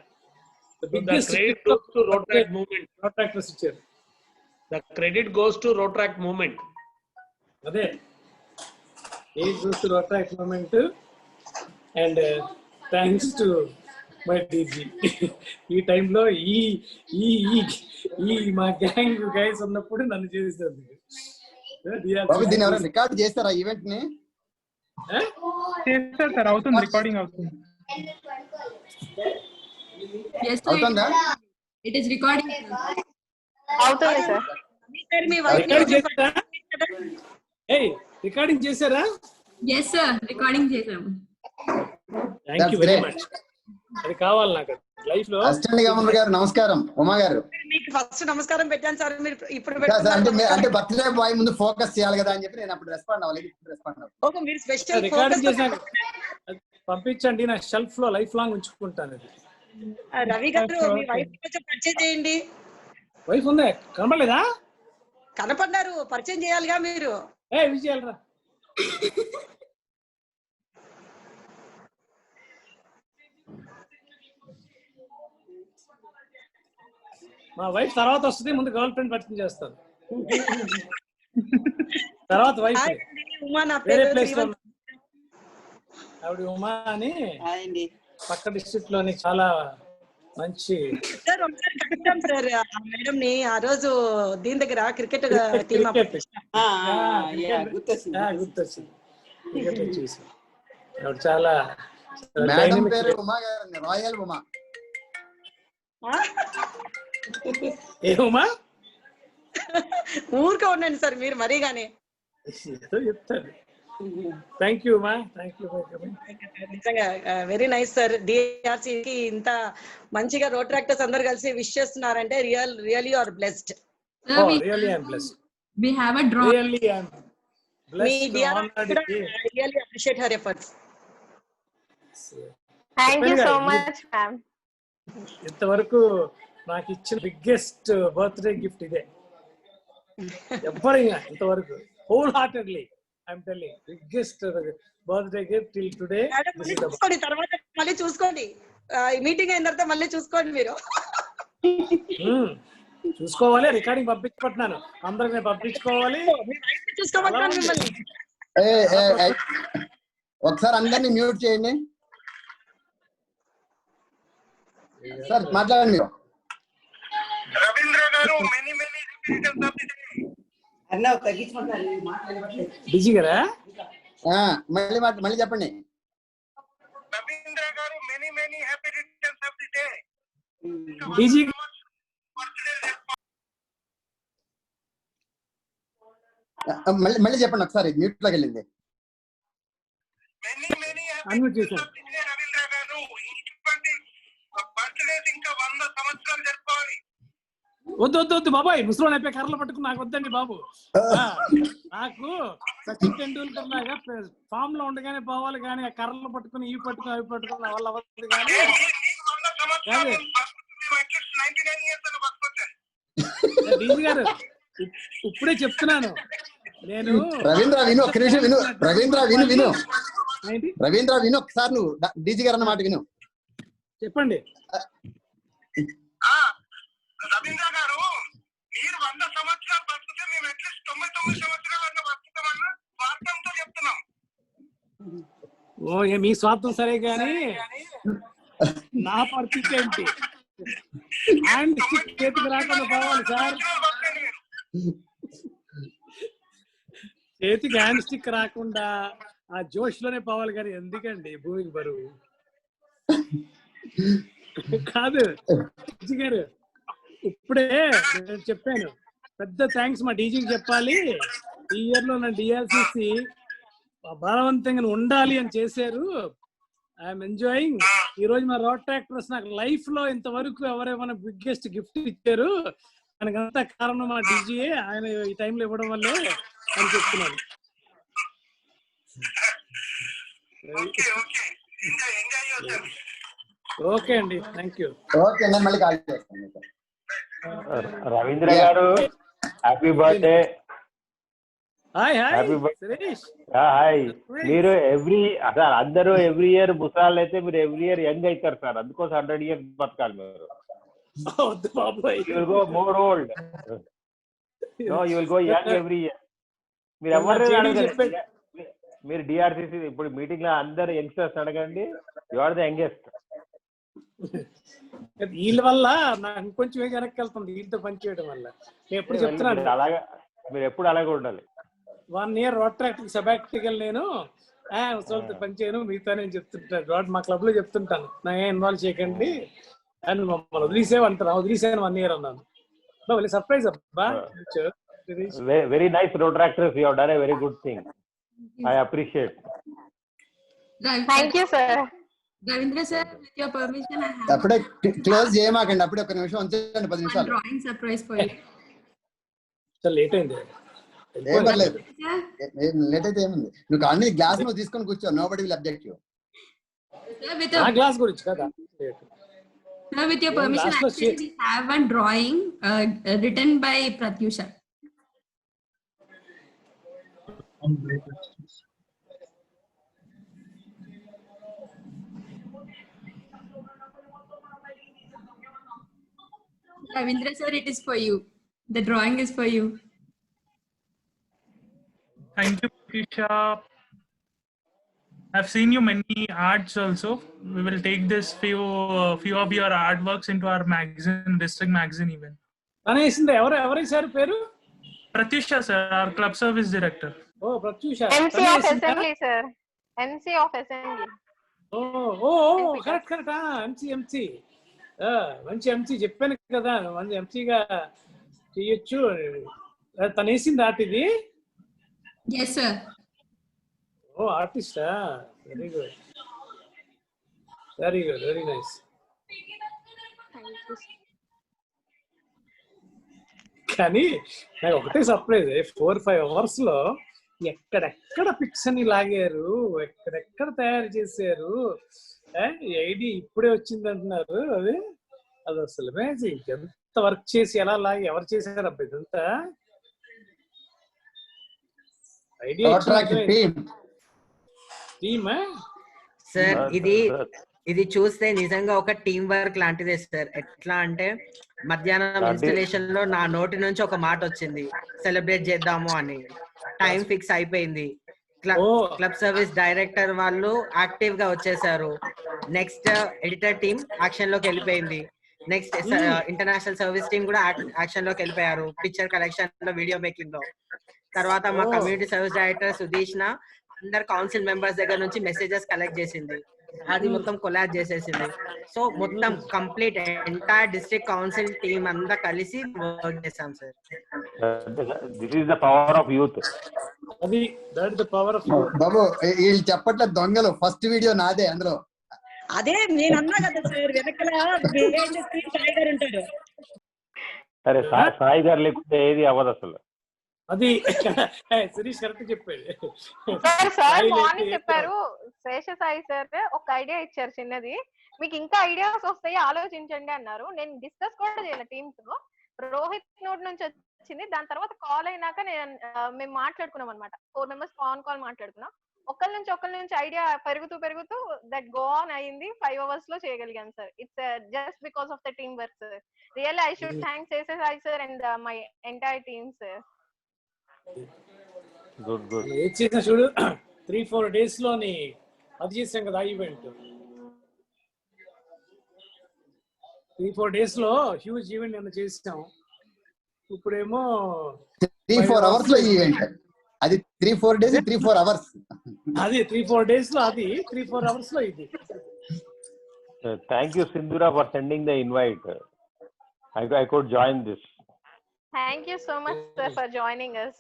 బిగ్గెస్ట్ రోట్రాక్టర్స్ ఇచ్చారు. The credit goes to Rotract movement. అదే it goes to Rotract movement and thanks to my DG. ఈ టైంలో ఈ మా గ్యాంగ్ గైస్ ఉన్నప్పుడు నన్ను చేసేది. దీన్ని ఎవరైనా రికార్డ్ చేస్తారా ఈవెంట్ ని? చేస్తారు సార్, అవుతుంది, రికార్డింగ్ అవుతుంది. అవుతుందా? ఇట్ ఇస్ రికార్డింగ్ అవుతుంది సార్. రికార్డింగ్ చేశారా? ఎస్ సార్, రికార్డింగ్ చేసాము. Thank you very much. అది కావాలి నాకు లైఫ్ లో. అసిస్టెంట్ గవర్నర్ గారు నమస్కారం. ఉమా గారు మీకు ఫస్ట్ నమస్కారం పెట్టాను సార్, మీరు ఇప్పుడు అంటే బర్త్డే బాయ్ ముందు ఫోకస్ చేయాలి కదా అని చెప్పి నేను అప్పుడు రెస్పాండ్ అవ్వాలి. ఓకే, మీరు స్పెషల్ రికార్డింగ్ చేశాను, పంపించండి. నా షెల్ఫ్ లో లైఫ్ లాంగ్ ఉంచుకుంటాను. రవి గారు మీ వైఫ్ కొంచెం పరిచయం చేయండి. వైఫ్ ఉందా? కనపడలేదా? కనపడ్డారు, పరిచయం చేయాలిగా మీరు. విజయాలరా మా వైఫ్ తర్వాత వస్తుంది, ముందు గర్ల్ ఫ్రెండ్ పరిచయం చేస్తాను, తర్వాత వైఫ్. వేరే ప్లేస్ లో ఆవిడ ఉమా అని పక్క డిస్ట్రిక్ట్ లోని చాలా మంచి సార్. ఒకసారి కలుద్దాం సార్ మేడం ని ఆ రోజు దీని దగ్గర క్రికెట్ టీమ్ గుర్తొచ్చింది. ఆవిడ చాలా మేడం పేరు ఉమా గారు, రాయల్ ఉమా. ఏ ఉమా? ఊరికే ఉండండి సార్ మీరు మరీగానే. చెప్తాను. Thank you Uma, thank you. నిజంగా వెరీ నైస్ సార్. డిఆర్సి కి ఇంత మంచిగా రోట్రాక్టర్స్ అందరు కలిసి విష్ చేస్తున్నారంటే really are blessed. Really I am blessed. We have a draw. Really I am me blessed. DRC really appreciate her efforts. Thank you so much ma'am. ఇంతవరకు నాకు ఇచ్చిన biggest birthday gift ఇదే. ఎవరైనా ఇంతవరకు whole heartedly I'm telling, biggest birthday gift till today. చూసుకోండి, తర్వాత మళ్ళీ చూసుకోండి, మీటింగ్ అయిన తర్వాత మళ్ళీ చూసుకోండి మీరు. చూసుకోవాలి, రికార్డింగ్ పంపించుకుంటున్నాను, అందరికి నేను పంపించుకోవాలి. చూసుకోమంటున్నాను మిమ్మల్ని. ఒకసారి అందరినీ మ్యూట్ చేయండి సార్, మాట్లాడండి మీరు. రవీంద్ర గారు బిజీ కదా, మళ్ళీ చెప్పండి. రవీంద్ర గారు many happy returns of the day. Busy మళ్ళీ చెప్పండి ఒకసారి, మ్యూట్ లోకి వెళ్ళింది. అన్మ్యూట్ చేశాను. రవీంద్ర గారు ఇటువంటి బర్త్డేస్ ఇంకా 100 సంవత్సరాలు జరుపుకోవాలి. వద్దు బాబాయ్, ముసలోని అయిపోయి కర్రలు పట్టుకుని నాకు వద్దండి బాబు. నాకు సచిన్ టెండూల్కర్ లాగా ఫామ్ లో ఉండగానే పోవాలి, కానీ ఆ కర్రలు పట్టుకుని ఇవి పట్టుకుని అవి పట్టుకుని వాళ్ళ అవ్వదు. కానీ డీజీ గారు ఇప్పుడే చెప్తున్నాను నేను. రవీంద్ర విను, ఒక్క నిమిషం విను. రవీంద్ర విను ఒకసారి, నువ్వు డీజీ గారు అన్నమాట విను. చెప్పండి. రవీంద్ర గారు, మీరు 100 సంవత్సరాలు బతుకుతే మేము అట్లీస్ట్ 99 సంవత్సరాలు బతుకుతామన్న స్వార్థంతో చెప్తున్నాం. మీ స్వార్థం సరే గాని నా పరిస్థితి ఏంటి? హ్యాండ్ స్టిక్ చేతికి రాకుండా పోవాలి సార్, చేతికి హ్యాండ్ స్టిక్ రాకుండా ఆ జోష్ లోనే పోవాలి. కానీ ఎందుకండి భూమికి బరువు కాదు. డీజీ గారు ఇప్పుడే నేను చెప్పాను, పెద్ద థ్యాంక్స్ మా డీజీకి చెప్పాలి. ఈ ఇయర్ లో నా డిఆర్సిసి బలవంతంగా ఉండాలి అని చేశారు. I'm enjoying. ఈ రోజు మా రోడ్ ట్రాక్టర్స్ నాకు లైఫ్ లో ఇంతవరకు ఎవరేమైనా బిగ్గెస్ట్ గిఫ్ట్ ఇచ్చారు, దానికంతా కారణం మా డీజీఏ. ఆయన ఈ టైంలో ఇవ్వడం వల్లే అని చెప్తున్నాను. ఓకే అండి, థ్యాంక్ యూ. ఓకే, నేను మళ్ళీ కాల్ చేస్తాను. రవీంద్ర గారు హ్యాపీ బర్త్డే. Hi hi. మీరు సార్ అందరూ ఎవ్రీ ఇయర్ ముసలాళ్ళు అయితే మీరు ఎవ్రీ ఇయర్ యంగ్ అవుతారు సార్, అందుకోసం 100 years బతకాలి మీరు. You will go more old. No, you will go young every year. మీరు ఎవరు మీరు డిఆర్సిసి ఇప్పుడు మీటింగ్ లో అందరు యంగ్స్టర్స్ అడగండి, యు ఆర్ ద యంగెస్ట్. వీళ్ళ వల్ల నాకు కొంచెం వెనక్కి వెళ్తుంది, వీళ్ళతో పనిచేయడం వల్ల. నేను ఎప్పుడు చెప్తున్నాను అలాగా, మీరు ఎప్పుడు అలాగే ఉండాలి. 1 year రోడ్ ట్రాక్టింగ్ సబాక్టికల్ నేను పనిచేయను, మిగతా నేను చెప్తుంటాను. రోడ్ మా క్లబ్ లో చెప్తుంటాను, నా ఏం ఇన్వాల్వ్ చేయకండి అని. మమ్మల్ని వదిలేసాను 1 year అన్నాను. సర్ప్రైజ్ అబ్బా. Very nice road tractors, you have done a very good thing. I appreciate. Thank you, sir. Ravindra sir, with your permission, I have అప్పుడే క్లోజ్ చేయమాకండి, అప్పుడే ఒక నిమిషం ఉంచండి, 10 one నిమిషాలు. drawing surprise for you. Late అయింది. ఏం పర్లేదు, లేట్ అయితే ఏముంది, నువ్వు అన్ని గ్లాస్ నువ్వు తీసుకొని కూర్చో, నో బడి will object you. Sir, with ఆ your, గ్లాస్ గురించి కదా. sir, with your permission, actually we have one drawing written by Pratyusha. Ravindra sir, it is for you. The drawing is for you. Thank you, Pratisha. I've seen you many arts also. We will take this few of your artworks into our magazine, district magazine even. అనేసింది ఎవరైసారు పేరు? Pratisha sir, our club service director. ఓ Prathyusha. MC of assembly, sir. MC of assembly. Correct MC. మంచి MC చెప్పాను కదా, మంచి ఎంసీగా చెయ్యొచ్చు. తను వేసింది ఆర్ట్ ఇది? Yes sir. ఓ ఆర్టిస్టా, very good, very good, very nice. కానీ నాకు ఒకటే సర్ప్రైజ్, 4-5 hours లో ఎక్కడెక్కడ పిక్స్ అని లాగారు, ఎక్కడెక్కడ తయారు చేశారు. ఐడి ఇప్పుడే వచ్చింది అంటున్నారు. అది అసలు అమేజింగ్. ఎంత వర్క్ చేసి ఎలా లాగి ఎవరు చేశారు అబ్బా ఇదంతా? ఐడియా సార్ ఇది చూస్తే నిజంగా ఒక టీం వర్క్ లాంటిదే సార్. ఎట్లా అంటే మధ్యాహ్నం ఇన్స్టలేషన్ లో నా నోటి నుంచి ఒక మాట వచ్చింది, సెలబ్రేట్ చేద్దాము అని. టైం ఫిక్స్ అయిపోయింది. క్లబ్ సర్వీస్ డైరెక్టర్ వాళ్ళు యాక్టివ్ గా వచ్చేసారు. నెక్స్ట్ ఎడిటర్ టీం యాక్షన్ లోకి వెళ్ళిపోయింది. నెక్స్ట్ ఇంటర్నేషనల్ సర్వీస్ టీం కూడా యాక్షన్ లోకి వెళ్ళిపోయారు, పిక్చర్ కలెక్షన్ లో, వీడియో మేకింగ్ లో. తర్వాత మా కమ్యూనిటీ సర్వీస్ డైరెక్టర్ సుధీష్ణ అందరు కౌన్సిల్ మెంబర్స్ దగ్గర నుంచి మెసేజెస్ కలెక్ట్ చేసింది. అది మొత్తం కొలాబ్ చేసేసింది. సో మొత్తం complete entire district council team అంతా కలిసి వర్క్ చేసాం sir. This is the power of youth. That's the power of youth. బాబు వీళ్ళు చెప్పట్లే దొంగలు, ఫస్ట్ వీడియో నాదే అందులో. అదే నేను అన్నా కదా సార్, వెనకల టైగర్ ఉంటాడు. సరే సాయి గారు లేకపోతే ఏది అవ్వదు అసలు. అది శిరీష్ కరెక్ట్ చెప్పాడు. సార్ మార్నింగ్ చెప్పారు శేష సాయి సార్ ఒక ఐడియా ఇచ్చారు చిన్నది, మీకు ఇంకా ఐడియాస్ వస్తాయి ఆలోచించండి అన్నారు. నేను డిస్కస్ కూడా చేయలేదు టీమ్ తో, రోహిత్ నోట్ నుంచి వచ్చింది. దాని తర్వాత కాల్ అయినాక మేము మాట్లాడుకున్నాం అనమాట. 4 members ఆన్ కాల్ మాట్లాడుకున్నాం. ఒకళ్ళ నుంచి ఐడియా పెరుగుతూ దట్ గో ఆన్ అయింది. 5 hours లో చేయగలిగాం సార్. It's just because of the team work sir. Really I should thank Sesha Sai sir and my entire team sir. Good ఏం చేసినా చూడు, 3-4 days లోని అది చేసాం కదా ఈవెంట్. 3-4 days లో హ్యూజ్ ఈవెంట్ ఏమైనా చేసాం. ఇప్పుడేమో 3-4 hours లో ఈవెంట్. అది 3-4 days, 3-4 hours. అది 3-4 days లో, అది 3-4 hours లో ఇది. Thank you Sindhura for sending the invite. I could join this. Thank you so much sir for joining us.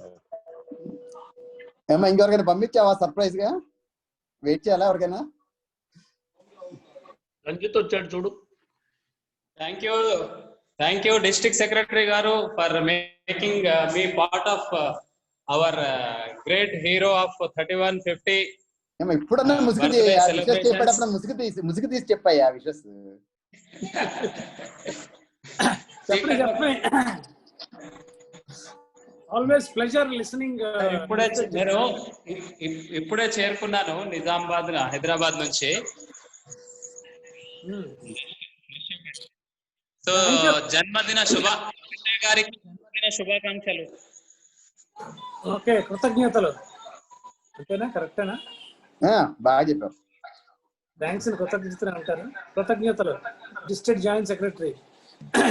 ఏమో ఇంకెవరికైనా పంపించావా సర్ప్రైజ్ గా? వెయిట్ చేయాలా ఎవరికైనా? రంజిత్ వచ్చాడు చూడు. థ్యాంక్ యూ డిస్ట్రిక్ట్ సెక్రటరీ గారు for making me part of our great hero of 3150. ఏమో ఇప్పుడన్నా ముసుగు తీసి చెప్పాయా విషస్. చెప్పండి. Always pleasure listening. ఇప్పుడే చేరుకున్నాను హైదరాబాద్ నుంచి. సో జన్మదిన శుభాకాంక్షలు. ఓకే, కృతజ్ఞతలు. అంతేనా? కరెక్టేనా? బాగా చెప్పావు. థ్యాంక్స్ అని కృతజ్ఞతలు అంటారు. కృతజ్ఞతలు district joint secretary.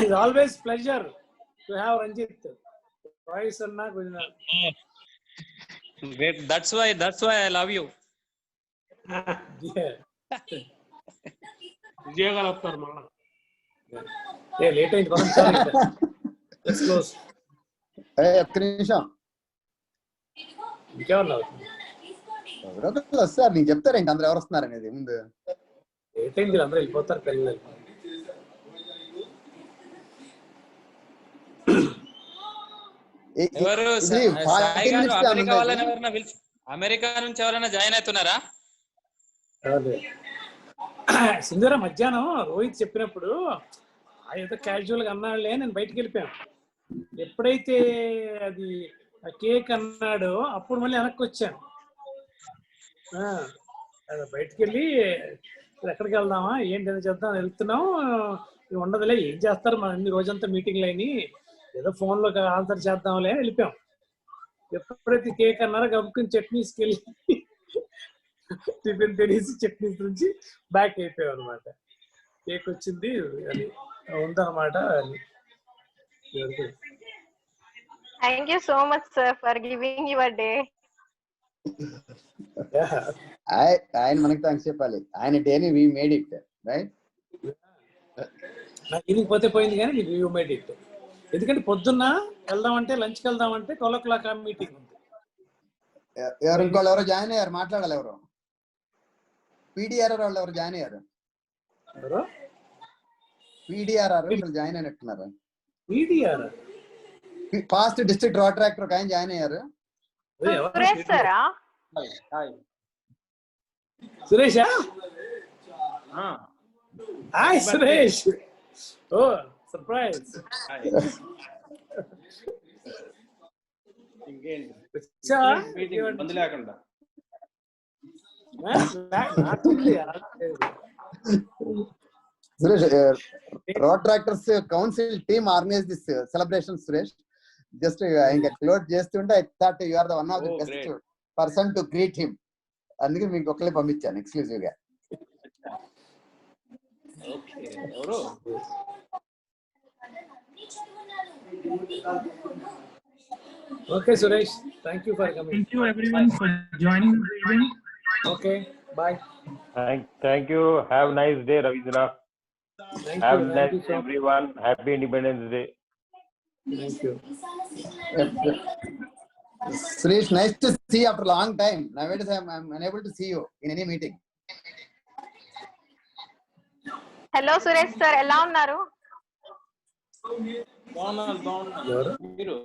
It's always pleasure to have Ranjith. That's why I love you. విజయగారు వస్తారు మళ్ళా. లేట్ అయింది. ఒక్క నిమిషం ఇంకేమన్నా ఎవరో ఒకళ్ళు వస్తారు, నీకు చెప్తారు ఏంటి అందరు ఎవరు వస్తున్నారు అనేది ముందు. ఏ టైంకి అందరూ వెళ్ళిపోతారు పిల్లలు. ఎవరు సాయి గారు అమెరికా వాళ్ళని ఎవరైనా పిలిచి అమెరికా నుంచి ఎవరైనా జాయిన్ అవుతున్నారా? సింధూర మధ్యాహ్నం రోహిత్ చెప్పినప్పుడు ఏదో క్యాజువల్ గా అన్నాడులే, నేను బయటికి వెళ్ళిపోయాను. ఎప్పుడైతే అది కేక్ అన్నాడో అప్పుడు మళ్ళీ వెనక్కి వచ్చాను. బయటికి వెళ్ళి ఎక్కడికి వెళ్దామా ఏంటి ఏదో చేద్దాం వెళ్తున్నాం, ఉండదులే ఏం చేస్తారు మన అన్ని రోజంతా మీటింగ్లు అయినా, ఏదో ఫోన్లో ఆన్సర్ చేద్దాంలే వెళ్ళిపోయాం. ఎప్పుడైతే కేక్ అన్నారో గబుక్కుని చట్నీస్కి వెళ్ళి టిఫిన్ తినేసి చట్నీస్ నుంచి బ్యాక్ అయిపోయాం అనమాట. కేక్ వచ్చింది అది ఉందన్నమాట. Thank you so much, sir, for giving your day. ఆయన మనకి థ్యాంక్స్ చెప్పాలి. ఆయన డేని వి మేడ్ ఇట్ రైట్. నాకు ఇది పోతే పోయింది కానీ మీకు యూ మేడ్ ఇట్. ఎందుకంటే పొద్దున్న వెళ్దామంటే లంచ్కి వెళ్దామంటే 12 o'clock మీటింగ్ ఉంది. ఎవరు ఇంకోళ్ళు ఎవరో జాయిన్ అయ్యారు, మాట్లాడాలి. ఎవరు పీడిఆర్ఆర్ వాళ్ళు ఎవరు జాయిన్ అయ్యారు? పీడిఆర్ఆర్ జాయిన్ అయినట్టున్నారు. ఫాస్ట్ డిస్ట్రిక్ట్ రోడ్ ట్రాక్టర్ ఒక ఆయన జాయిన్ అయ్యారు. సురేషా? హాయ్ సురేష్. Oh surprise. మందు లేకుండా Suresh, Rotaractors council team organise this celebration. Suresh just ఇంకా క్లోజ్ చేస్తుంటే I thought you are the one of the best person to greet him. అందుకే మీకు ఒక్కలే పంపించాను ఎక్స్క్లూజివ్ గా. Okay, Suresh. Thank you for coming. Thank you everyone for joining the event. Okay, bye. Thank you. Have a nice day, Ravindra. Have a nice day, everyone. Happy Independence Day. Thank you. Suresh, nice to see you after a long time. Nowadays I'm unable to see you in any meeting. Hello Suresh sir, ఎలా ఉన్నారు? బాగున్నారు. మీరు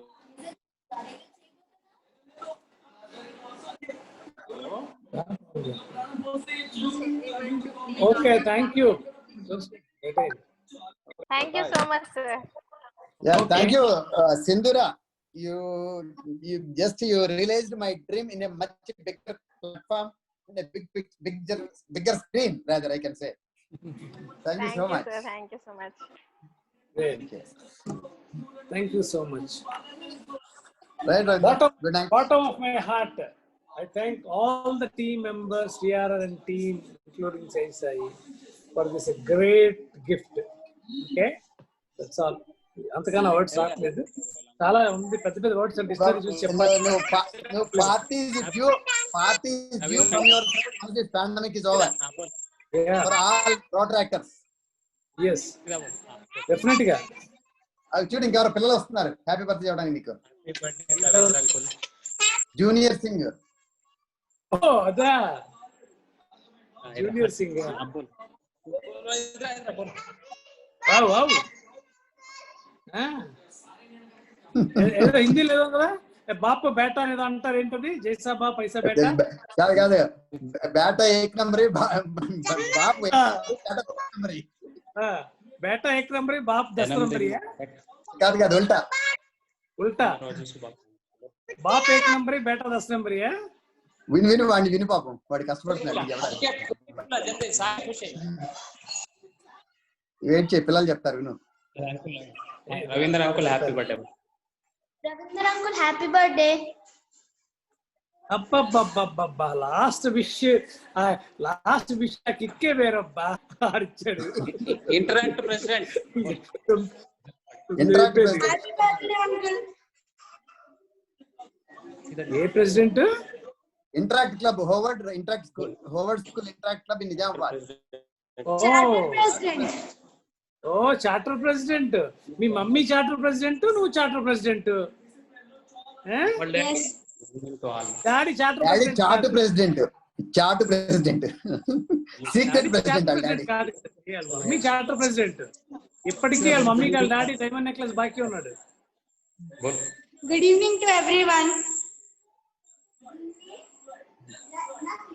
Okay, thank you. Thank you so much sir. Yeah, thank you, Sindhura. You realized my dream in a much bigger platform, in a bigger screen rather, I can say. Thank you so much. Sir, thank you so much. Great. Thank you so much. Right. Bottom of my heart, I thank all the team members, TRR and team, including Sai, for this great gift. Okay, that's all. అంతకన్నా words రావట్లేదు. చాలా ఉంది, పెద్ద పెద్ద words and dictionary చూసి చెప్పాలి. Party is due from your side once this pandemic is over. Yeah. For all road tractors. Yes. Definitely గా. అది చూడు ఇంకెవరో పిల్లలు వస్తున్నారు హ్యాపీ బర్త్డే చెప్పడానికి నీకు. Junior singer. ఓ అదా జూనియర్ సింగర్. Wow wow. ఏదో హిందీ లేదు కదా, బాప్ బేటా అనేది అంటారు. ఏంటది? జైసా బా పైసా బేటా కాదు బేటా ఏక్ నంబర్ బాప్ బేటా ఏక్ నంబర్ బాప్ 10 నంబర్ కాదు ఉల్టా బాప్ ఏక్ నంబర్ బేటా 10 నంబర్. విని పాపం వాడి కష్టపడుతున్నాడు. వెయిట్ చేయి, పిల్లలు చెప్తారు విను. Ravindra uncle happy birthday. Ravindra uncle happy birthday. అబ్బబ్బబ్బబ్బబ్బా, లాస్ట్ విష్ కిక్కే వేరబ్బా ఆడిచ్చాడు. Interact president. ఏ president? Interact club, Howard Interact school, Howard school Interact club in Nizamabad. Oh charter president. మీ మమ్మీ చార్టర్ ప్రెసిడెంట్, నువ్వు charter president. Daddy charter daddy చాటు president president secret president daddy mummy charter president. ఇప్పటికీ వాళ్ళ mummy వాళ్ళ daddy diamond necklace బాకీ ఉన్నాడు. Good evening to everyone.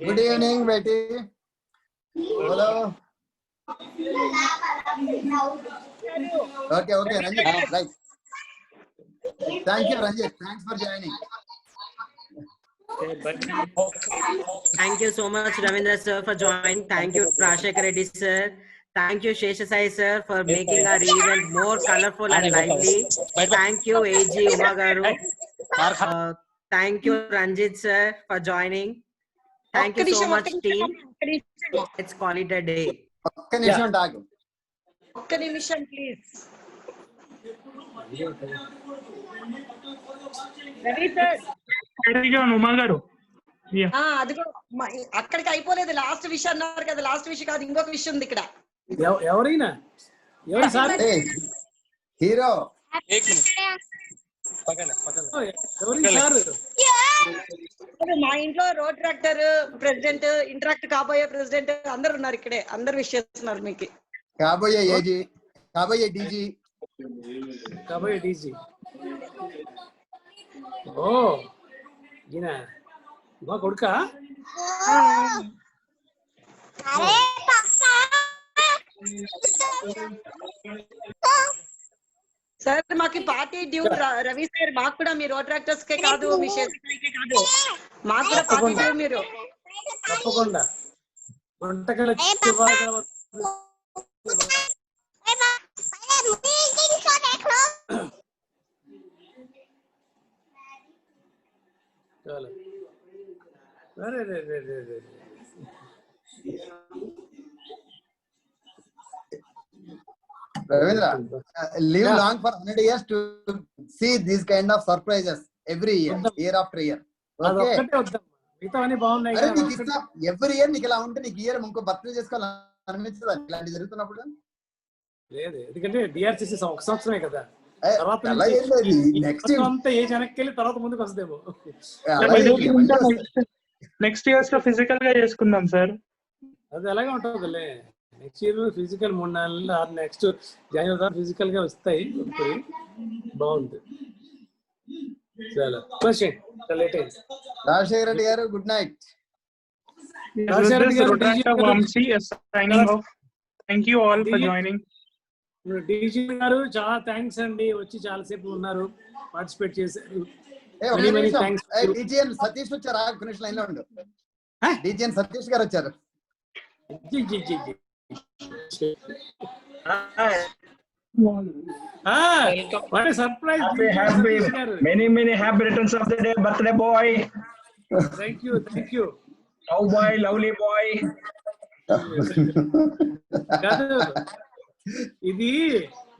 Good evening బేటీ. Hello. Okay Ranjith right. Thank you Ranjith, thanks for joining. Thank you so much, Ravindra sir, for joining. Thank you, Rajshekar Reddy sir. Thank you, Sheshasai sir, for making our event more colorful and lively. Thank you, AG Uma garu. Thank you, Ranjit sir, for joining. Thank you so much, team. Let's call it a day. ఒక్క నిమిషం డాగు. ఒక్క నిమిషం please. Ravi sir Uma గారు అదిగో అక్కడికి అయిపోలేదు. Last విషయం అన్నారు కదా, లాస్ట్ విషయం కాదు, ఇంకొక విషయం ఉంది ఇక్కడ. ఎవరైనా సార్ హీరో మా ఇంట్లో రోడ్ ట్రాక్టర్ ప్రెసిడెంట్, ఇంటరాక్ట్ కాబోయే ప్రెసిడెంట్ అందరు ఉన్నారు ఇక్కడే. అందరు విష్ చేస్తున్నారు మీకు. కాబోయే ఏజీ, కాబోయే డీజీ. ఓ ఈయన మా కొడుకా? సార్ మాకు పార్టీ డ్యూ. రవి సార్ మాకు కూడా మీ రోడ్ ట్రాక్టర్స్ కే కాదు, మీ షెడ్కే కాదు, మాకు కూడా పార్టీ డ్యూ. మీరు తప్పకుండా వంటకాలు Ravindra, live long for 100 years to see these kind of surprises every year after year. Okay. Every year నీకు ఇలా ఉంటే నీకు ఇయర్ ఇంకో బర్త్డే చేసుకోవాలనిపించదా ఇలాంటి జరుగుతున్నప్పుడు? లేదు, ఎందుకంటే డిఆర్సిసి ఒక సంవత్సరమే కదా. నెక్స్ట్ ఏజ్ వెనక్కి తర్వాత ముందుకు వస్తుందేమో. నెక్స్ట్ ఇయర్స్ లో ఫిజికల్ గా చేసుకుందాం సార్. అది ఎలాగే ఉంటుందిలే. నెక్స్ట్ ఇయర్ ఫిజికల్ 3 నెలలు నెక్స్ట్ జనవరి తర్వాత ఫిజికల్ గా వస్తాయి. బాగుంది. చాలా లేట్ అయింది. రాజశేఖర రెడ్డి గారు good night. Thank you all for joining. DG గారు చాలా థ్యాంక్స్ అండి, వచ్చి చాలా సేపు ఉన్నారు, పార్టిసిపేట్ చేశారు. డీజీఎన్ సతీష్ వచ్చారా? ఫినిష్ లైన్ లో ఉండు. డీజీఎన్ సతీష్ గారు వచ్చారు. What a surprise. Many happy returns of the day, birthday boy. Thank you. Oh boy, lovely boy. ఇది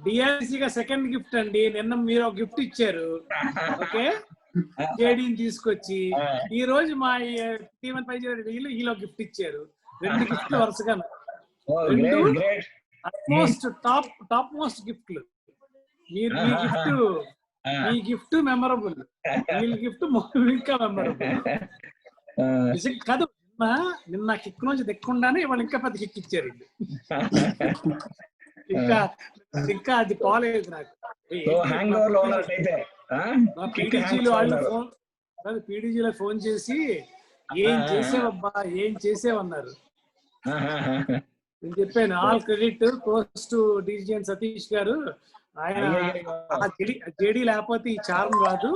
డిఆర్సి గా సెకండ్ గిఫ్ట్ అండి. నిన్న మీరు ఒక గిఫ్ట్ ఇచ్చారు. ఓకే, జేడీని తీసుకొచ్చి ఈ రోజు మా టీవన్ పై వీళ్ళు గిఫ్ట్ ఇచ్చారు. 2 గిఫ్ట్లు వరుసగా. టాప్ మోస్ట్ గిఫ్ట్లు. మీ గిఫ్ట్ మెమరబుల్, వీళ్ళ గిఫ్ట్ ఇంకా మెమరబుల్ కాదు. నిన్న కిక్ నుంచి దిక్కుండానే వాళ్ళు ఇంకా పెద్ద కిక్ ఇచ్చారు. ఇంకా అది పోలేదు నాకు. పీడీజీలో ఫోన్ చేసి ఏం చేసేవన్నారు. నేను చెప్పాను all credit course to డీజీఎన్ Satish గారు. ఆయన జేడీ లేకపోతే ఈ చార్మ్ రాదు,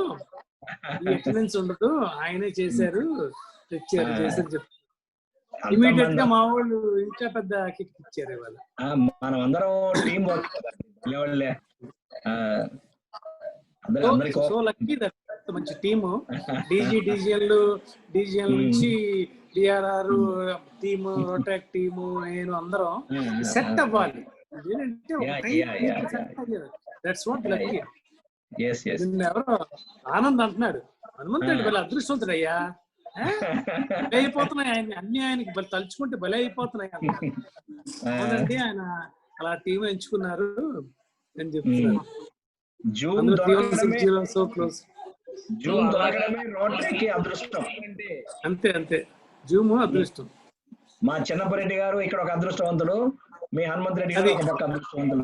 ఈ అటెండెన్స్ ఉండదు, ఆయనే చేశారు, తెచ్చారు చెప్తారు. ఇమీడియట్ గా మా వాళ్ళు ఇంకా పెద్ద కిక్ ఇచ్చారు ఇవాళ. మనం అందరం team work. So lucky that మంచి టీము. డీజీఎల్ నుంచి డిఆర్ఆర్ టీము, రోటాక్ టీము, నేను అందరం సెట్ అవ్వాలి. That's what lucky. ఎవరో ఆనంద్ అంటున్నాడు, హనుమంతుడు బలి అదృష్టవంతుడయ్యా, బలి అయిపోతున్నాయి అన్ని ఆయనకి బలి తలుచుకుంటే బలి అయిపోతున్నాయి అవునండి. ఆయన అలా టీం ఎంచుకున్నారు అని చెప్తున్నారు. So close. జూమ్ దొరకడమే రోటరీకి అదృష్టం. అంతే అంతే, జూమ్ అదృష్టం. మా చిన్నపరెడ్డి గారు ఇక్కడ ఒక అదృష్టవంతుడు, మీ హనుమంత్ రెడ్డి గారు ఒక పక్క అదృష్టవంతుడు.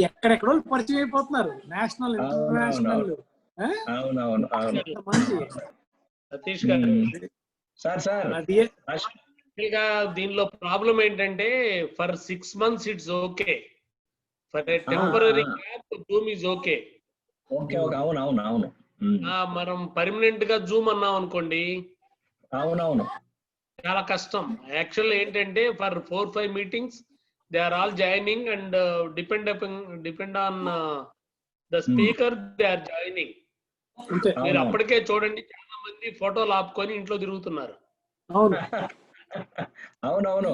ఎక్కడెక్కడో పరిచయం అయిపోతున్నారు, నేషనల్ ఇంటర్నేషనల్. అవునవును అవును. సతీష్ గారు సార్ దీనిలో ప్రాబ్లం ఏంటంటే for 6 months it's okay, for a temporary gap Zoom is okay. Okay okay, అవును అవును అవును. మనం పర్మనెంట్ గా జూమ్ అన్నాం అనుకోండి, అవునవును, చాలా కష్టం. యాక్చువల్ ఏంటంటే for 4-5 meetings they are all joining and depend on the speaker they are joining. మీరు అప్పటికే చూడండి చాలా మంది ఫోటోలు ఆపుకొని ఇంట్లో తిరుగుతున్నారు. అవును అవునవును,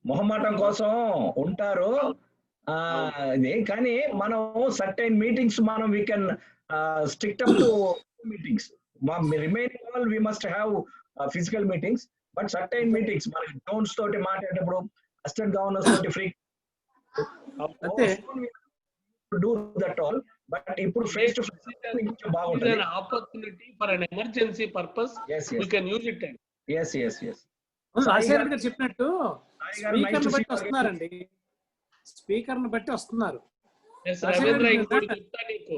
మొహమాటం కోసం ఉంటారు. ఇది కానీ మనం సర్టైన్ మీటింగ్స్ మనం we can strict up to meetings. Remaining all we must have physical meetings, but certain meetings మనకి టౌన్స్ తోటి మాట్లాడేటప్పుడు అసిస్టెంట్ గవర్నర్స్ తోటి free do that all. But ఇప్పుడు ఫేస్ టు ఫేస్ బాగుంటుంది. Opportunity for an emergency purpose you can use it. Rajasekhar గారు చెప్పినట్టు స్పీకర్ని బట్టి వస్తున్నారండి, స్పీకర్ని బట్టి వస్తున్నారు. రవీంద్ర ఇంకోటి చెప్తా నీకు.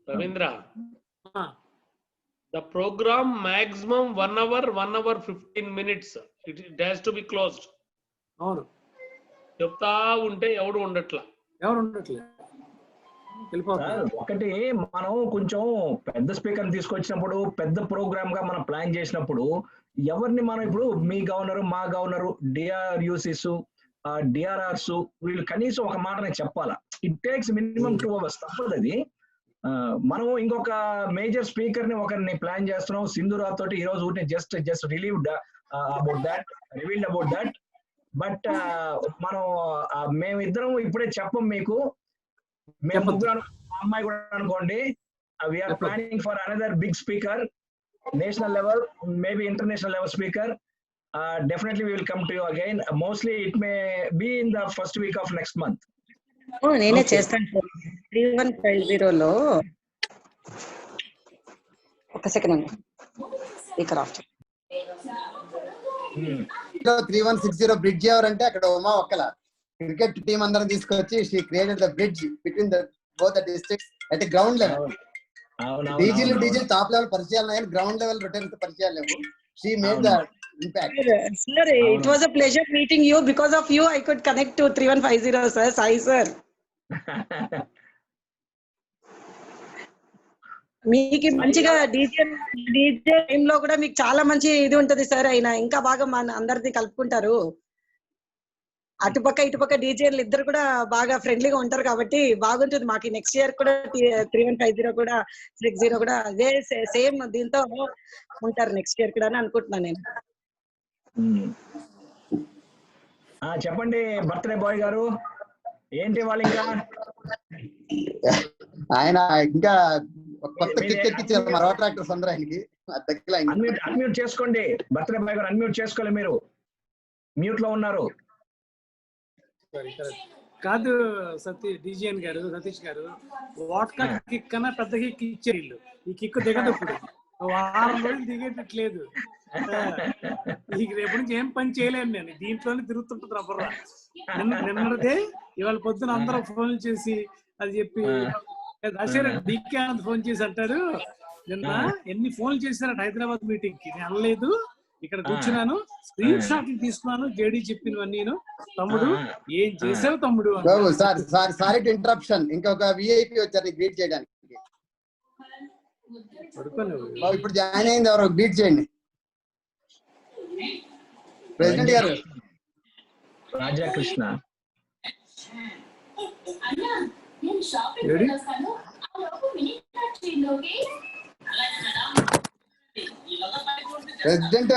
Ravindra, the programme maximum 1 hour 15 minutes it has to be closed. అవును, చెప్తా ఉంటే ఎవరు ఉండట్లా. ఒకటి మనం కొంచెం పెద్ద స్పీకర్ తీసుకొచ్చినప్పుడు, పెద్ద ప్రోగ్రామ్ గా మనం ప్లాన్ చేసినప్పుడు ఎవరిని మనం ఇప్పుడు మీ గవర్నరు, మా గవర్నరు, డిఆర్యూసిస్, డిఆర్ఆర్స్ వీళ్ళు కనీసం ఒక మాటనే చెప్పాలా. ఇట్ టేక్స్ మినిమం 2 hours, తప్పదు అది. మనం ఇంకొక మేజర్ స్పీకర్ ని ఒకరిని ప్లాన్ చేస్తున్నాం. సింధురా తోటి ఈ రోజు just relieved revealed about that. But మనం మేమిద్దరం ఇప్పుడే చెప్పం మీకు. మేము ముగ్గురు, అమ్మాయి కూడా అనుకోండి, we're planning for another big speaker, national level, maybe international level speaker. Definitely we will come to you again. Mostly it may be in the first week of next month. నేనే చేస్తాను 3150 లో. ఒక సెకండ్ అండి, ఇక్కడ 3160 bridge ఎవరంటే అక్కడ Uma ఒక్కల cricket team అందరం తీసుకొచ్చి she created the bridge between the both the districts at ground level. Diesel top level పరిచయాలు ఉన్నాయి, గ్రౌండ్ లెవెల్ రొటేషన్ పరిచయాలు లేవు. She made the impact. Sir, it was a pleasure meeting you. Because of you I could connect to 3150 sir. Sai sir. మీకు మంచిగా DJ time లో కూడా మీకు చాలా మంచి ఇది ఉంటది సార్. ఆయన ఇంకా బాగా మన అందరిది కలుపుకుంటారు. అటుపక్క ఇటుపక్క డీజేలు ఇద్దరు కూడా బాగా ఫ్రెండ్లీగా ఉంటారు కాబట్టి బాగుంటుంది. మాకు నెక్స్ట్ ఇయర్ కూడా 3150 కూడా 60 కూడా అదే సేమ్ దీంతో ఉంటారు నెక్స్ట్ ఇయర్ కూడా అని అనుకుంటున్నాను నేను. చెప్పండి బర్త్డే బాయ్ గారు, ఏంటి వాళ్ళు ఇంకా ఆయన ఇంకా కొత్త కిక్ ఎక్కించారు మా రోడ్ ట్రాక్టర్స్ అందరూ ఆయనకి. అన్మ్యూట్ చేసుకోండి బర్త్డే బాయ్ గారు, అన్మ్యూట్ చేసుకోలే, మీరు మ్యూట్ లో ఉన్నారు. కాదు డిజిఎన్ గారు, సతీష్ గారు, వాట్కా కిక్ కన్నా పెద్ద కిక్ ఇచ్చారు వీళ్ళు. ఈ కిక్ దిగదు ఇప్పుడు, వారం రోజులు దిగేటట్లేదు. రేపు నుంచి ఏం పని చేయలేను నేను, దీంట్లోనే తిరుగుతుంటుంది రబ్బర్రా. నిన్నదే ఇవాళ పొద్దున అందరూ ఫోన్ చేసి అది చెప్పి డికే ఆనంద్ ఫోన్ చేసి అంటారు, నిన్న ఎన్ని ఫోన్లు చేశారట హైదరాబాద్ మీటింగ్ కి, నేను అనలేదు, ఇక్కడ కూర్చున్నాను, స్క్రీన్ షాట్లు తీసుకున్నాను, జేడీ చెప్పినవన్నీ. తమ్ముడు ఏం చేసావు తమ్ముడు? సారీ టు ఇంటరప్షన్, ఇంకొక విఐపి వచ్చారు గ్రీట్ చేయడానికి. ఇప్పుడు జాయిన్ అయింది ఎవరు, గ్రీట్ చేయండి. ప్రెసిడెంట్ గారు రాజాకృష్ణ. ప్రెసిడెంట్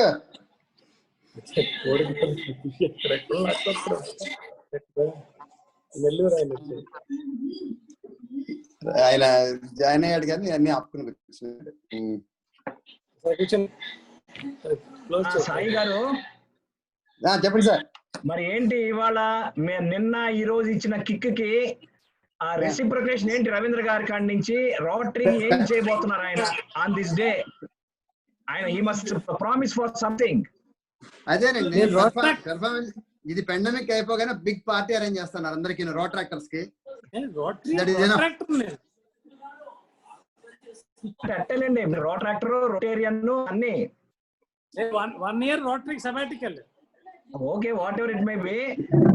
ఆయన జాయిన్ అయ్యాడు కానీ అన్ని ఆపుకుని కూర్చున్నాడు. సాయి గారు చెప్పండి సార్. మరి ఏంటి ఇవాళ నిన్న ఈ రోజు ఇచ్చిన కిక్ కి ఆ రెసిప్రొకేషన్ ఏంటి రవీంద్ర గారి కాడి నుంచి? రోటరీ ఏం చేయబోతున్నారు ఆయన ఆన్ దిస్ డే? ఆయన he must promise for something. అదేనండి పెర్ఫార్మెన్స్. ఇది పెండమిక్ అయిపోగానే బిగ్ పార్టీ అరేంజ్ చేస్తున్నారు అందరికి రోట్రాక్టర్స్ కి. అట్టేలేండి, రోట్రాక్టర్, రొటేరియన్ అన్ని 1 year rotary sabbatical. Okay, what ever it may be.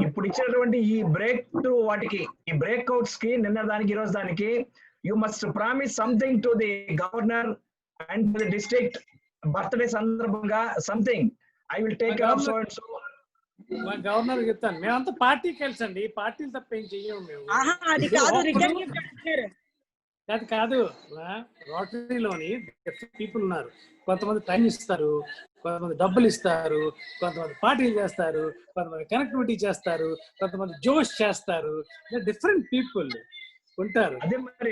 ఇప్పుడు ఇచ్చినటువంటి ఈ బ్రేక్ త్రూ వాటికి, ఈ బ్రేక్అవుట్స్ కి, నిన్న దానికి ఈ రోజు దానికి, you must promise something to the governor and the district birthday సందర్భంగా something. I will take care of so and so. మా గవర్నర్ చెప్తాను, మేమంతా పార్టీకి వెళ్ళండి, పార్టీలు తప్ప ఏం చెయ్యము మేము. కాదు రోటరీలోని పీపుల్ ఉన్నారు. కొంతమంది టైం ఇస్తారు, కొంతమంది డబ్బులు ఇస్తారు, కొంతమంది పార్టీలు చేస్తారు, కొంతమంది కనెక్టివిటీ చేస్తారు, కొంతమంది జోష్ చేస్తారు. డిఫరెంట్ పీపుల్ ఉంటారు. అదే మరి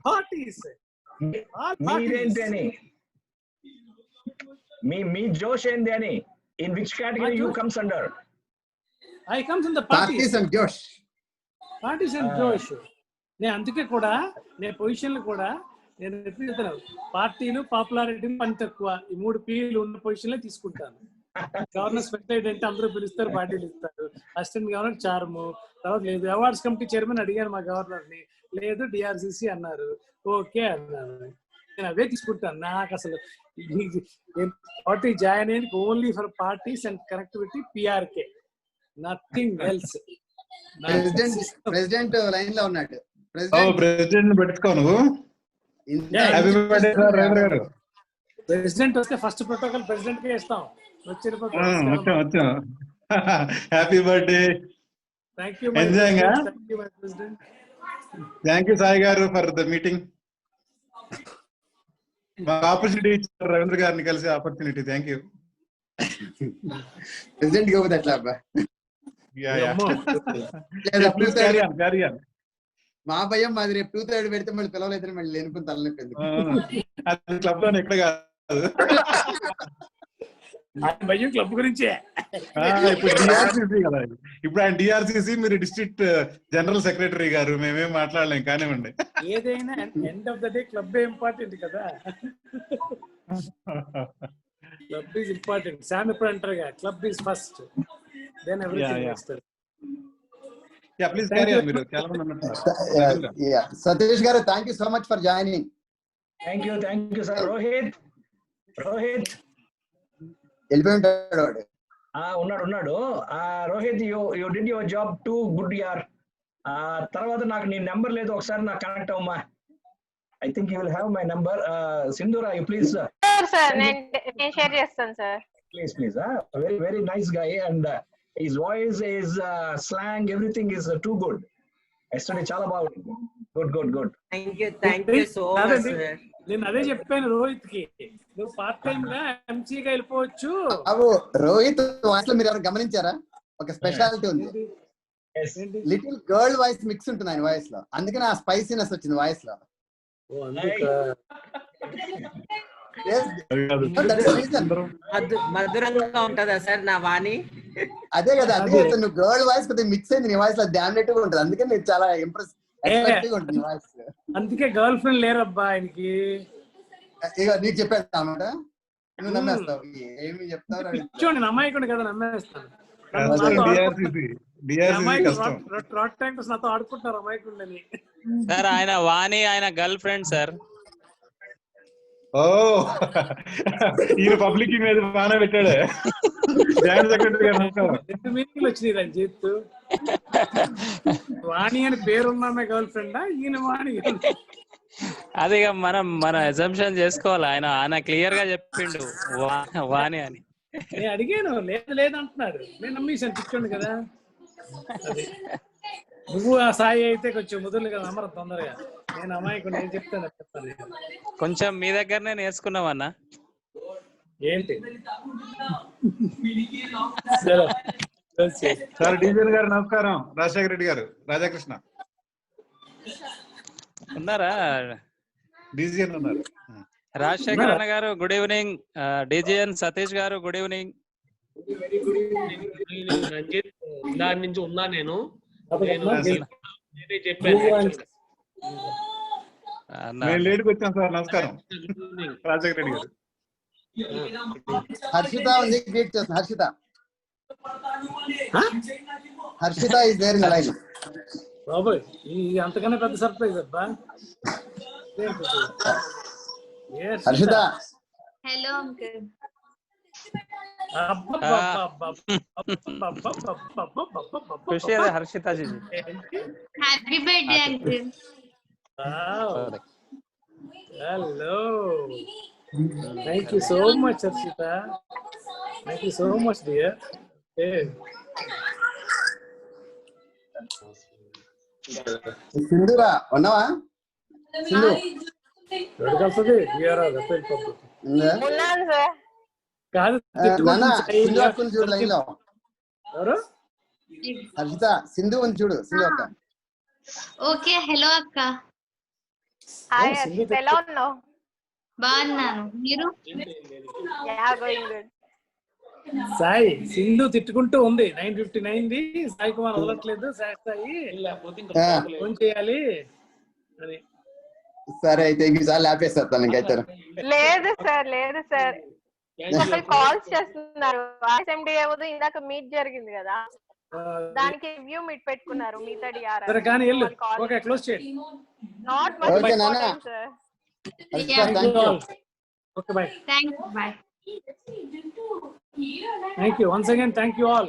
పార్టీస్ మీరేంటి అని, మీ జోష్ ఏంటి అని? In which category you comes under? I comes in the parties and Josh. Parties and Josh. నేను అందుకే కూడా నేను పొజిషన్లు కూడా నేను చెప్తున్నాను, పార్టీలు పాపులారిటీ పని తక్కువ, ఈ 3 పీలు ఉన్న పొజిషన్లే తీసుకుంటాను. గవర్నర్ స్పెక్టైడ్ అంటే అందరూ పిలుస్తారు, పార్టీలు ఇస్తారు. అసిస్టెంట్ గవర్నర్ చార్ము, తర్వాత లేదు. అవార్డ్స్ కమిటీ చైర్మన్ అడిగాను మా గవర్నర్ని, లేదు డిఆర్సిసి అన్నారు. ఓకే అన్నాను, నేను అవే తీసుకుంటాను. నాకు అసలు పార్టీ జాయిన్ అయ్యేది only for parties and connectivity, PRK, nothing else. President line లో ఉన్నాడు. ప్రెసిడెంట్ పెట్టుకో నువ్వు. హ్యాపీ బర్త్డే సార్ రవీంద్ర గారు. ప్రెసిడెంట్ వస్తే ఫస్ట్ ప్రోటోకాల్ ప్రెసిడెంట్ కే ఇస్తాం. వచ్చాం. Happy birthday. Thank you. Thank you Sai గారు ఫర్ ద మీటింగ్. మాకు ఆపర్చునిటీ ఇచ్చారు రవీంద్ర గారిని కలిసి opportunity. Thank you. President Govind అట్లా అబ్బా. మా భయం మాది, రేపు 2/3 పెడితే మళ్ళీ పిలవలేదు, మళ్ళీ లేనుకుని తలనొప్పి. క్లబ్ లో ఎక్కడ కాదు, భయం క్లబ్ గురించే. ఇప్పుడు డిఆర్సిసి కదా, ఇప్పుడు ఆయన డిఆర్సిసి, మీరు డిస్ట్రిక్ట్ జనరల్ సెక్రటరీ గారు, మేమేం మాట్లాడలేం కానివ్వండి. ఏదైనా end of the day club important కదా. Club is important. శామ్ ఎప్పుడు అంటారుగా, club is first, then everything next. Please carry on. మీరు చాలా మంది ఉన్నారు. సతీష్ గారు, thank you so much for joining. Thank you sir. Rohit వెళ్ళిపోయి ఉంటాడు వాడు. ఉన్నాడు. Rohit, you did your job too good యార్. తర్వాత నాకు నీ నెంబర్ లేదు, ఒకసారి నాకు కనెక్ట్ అవ్వమా. I think you will have my number. Sindhura, you please. Sir నేను షేర్ చేస్తాను sir. Please. Very very nice guy and his voice is slang, everything is too good. Yesterday చాలా బాగుంది. Good. Thank you so much sir. నేను అదే చెప్పాను రోహిత్ కి, నువ్వు part time గా ఎంసీగా వెళ్ళిపోవచ్చు. రోహిత్ వాయిస్ లో మీరు ఎవరు గమనించారా? ఒక స్పెషాలిటీ ఉంది. లిటిల్ గర్ల్ వాయిస్ మిక్స్ ఉంటుంది ఆయన వాయిస్ లో, అందుకని ఆ స్పైసీనెస్ వచ్చింది వాయిస్ లో. మధురంగా ఉంటదా సార్ నా వాణి? అదే కదా, అదే నువ్వు గర్ల్ వాయిస్ కొద్దిగా మిక్స్ అయింది నీ వాయిస్ లో, డామినేట్ గా ఉంటుంది. అందుకని నేను చాలా ఇంప్రెస్ ఉంటుంది వాయిస్. అందుకే గర్ల్ ఫ్రెండ్ లేరబ్బా ఆయనకి. ఇక నీకు చెప్పాను అన్నమాట, నువ్వు నమ్మేస్తావు. ఏమి చెప్తావు? చూడండి, అమ్మాయికుండా కదా నమ్మేస్తాను. నాతో ఆడుకుంటారు అమ్మాయికుండని. సార్ ఆయన వాణి ఆయన గర్ల్ ఫ్రెండ్ సార్. ఈయన పబ్లిక్ మీద బాగా పెట్టాడు. మీటింగ్లు వచ్చినాయి రంజిత్. వాణి అని పేరున్న గర్ల్ ఫ్రెండ్, ఈయన వాణి. అది మన అజంప్షన్ చేసుకోవాలి. ఆయన క్లియర్ గా చెప్పిండు వాణి అని. నేను అడిగాను, లేదు అంటున్నాడు. నేను నమ్మేసాను, చిక్కండి కదా. నువ్వు ఆ సాయి అయితే కొంచెం ముదురు కదా, నమ్మరు తొందరగా. నేను అమ్మాయికి నేను చెప్తాను. కొంచెం మీ దగ్గరనే నేర్చుకున్నామన్నా. ఏంటి సార్? డిజైన్ గారు నమస్కారం. రాజశేఖర రెడ్డి గారు, రాధాకృష్ణ ఉన్నారా? డిజైన్ ఉన్నారు. రాజశేఖర అన్న గారు గుడ్ ఈవినింగ్. డిజిఎన్ సతీష్ గారు గుడ్ ఈవినింగ్. రంజిత్, దాని నుంచి ఉన్నా నేను నేనే చెప్పాను actually గా. మేము లేట్కి వచ్చాం సార్. నమస్కారం రాజశేఖర రెడ్డి గారు. హర్షిత ఉంది, గ్రీట్ చేస్తాను. Harshitha is there in line. బాబోయ్ ఈ అంతకన్నా పెద్ద సర్ప్రైజ్ అబ్బా. Harshita hello uncle. ఖుషి అదే Harshita ji. Happy birthday uncle. Hello, thank you so much Harshita. Thank you so much dear. సింధురా ఉన్నావా? సింధు ఎక్కడికి డియర్ వెళ్ళిపోతుంది ఉన్నాను సార్. కాదు నాన్న, సింధు అక్కని చూడు లైన్ లో. ఎవరు? హర్షిత, సింధు ఉంది చూడు. సింధు అక్క. ఓకే, హలో అక్క. హాయ్ హర్షిత, ఎలా ఉన్నావు? బాగున్నాను, మీరు? Yeah going good. Sai Sindhu తిట్టుకుంటూ ఉంది. 9:59 సాయి కుమార్ వదలట్లేదు. సాయి ఫోన్ చేయాలి అని. సరే అయితే ఇంకోసారి ఆపేస్తారు తను ఇంకైతే. లేదు సార్, లేదు సార్, ఒకరు కాల్స్ చేస్తున్నారు. RSMD ఏమో ఇందాక మీట్ జరిగింది కదా, దానికి రివ్యూ మీట్ పెట్టుకున్నారు. మీతో డిఆర్ సరే కానీ వెళ్ళు. ఓకే, క్లోజ్ చేయండి. నాట్ మచ్ ఓకే నాన్న. Important sir. Okay, bye. Thank you, bye. Thank you once again. Thank you all.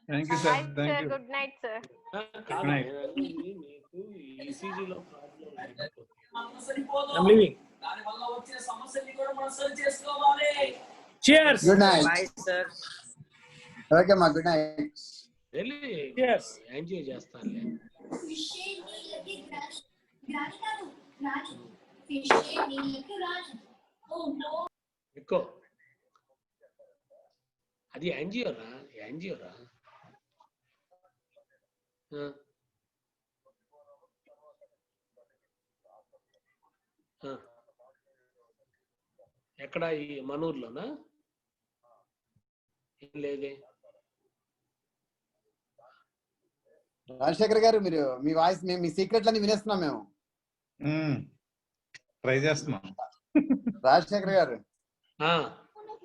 Thank you sir. Sir, thank you. good night sir. Good night. ECG లో problem I'm leaving. Cheers. Good night. Bye sir. Okay మా, good night. వెళ్ళి Cheers. Enjoy చేస్తానులే. ఎక్కువ అది యాంజియోరా, యాంజియోరా. ఎక్కడ ఈ మనూర్లోనా? ఏం లేదే. రాజశేఖర్ గారు, మీరు మీ వాయిస్, మేము మీ సీక్రెట్లన్నీ వినేస్తున్నాం మేము. ట్రై చేస్తున్నాం. రాజశేఖర్ గారు,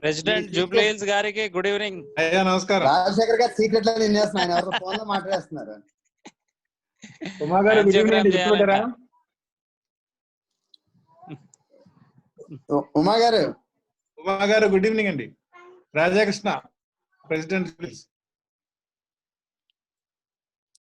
ప్రెసిడెంట్ జూబ్లీ హిల్స్ గారికి గుడ్ ఈవినింగ్. అయ్యా నమస్కారం. రాజశేఖర్ గారు సీక్రెట్లన్నీ వినేస్తున్నాం. ఆయన ఎవరు ఫోన్ లో మాట్లాడేస్తున్నారు. ఉమా గారు గుడ్ ఈవినింగ్ అండి. చెప్పుకుంటారా? ఉమా గారు, ఉమా గారు గుడ్ ఈవినింగ్ అండి. రాధాకృష్ణ, ప్రెసిడెంట్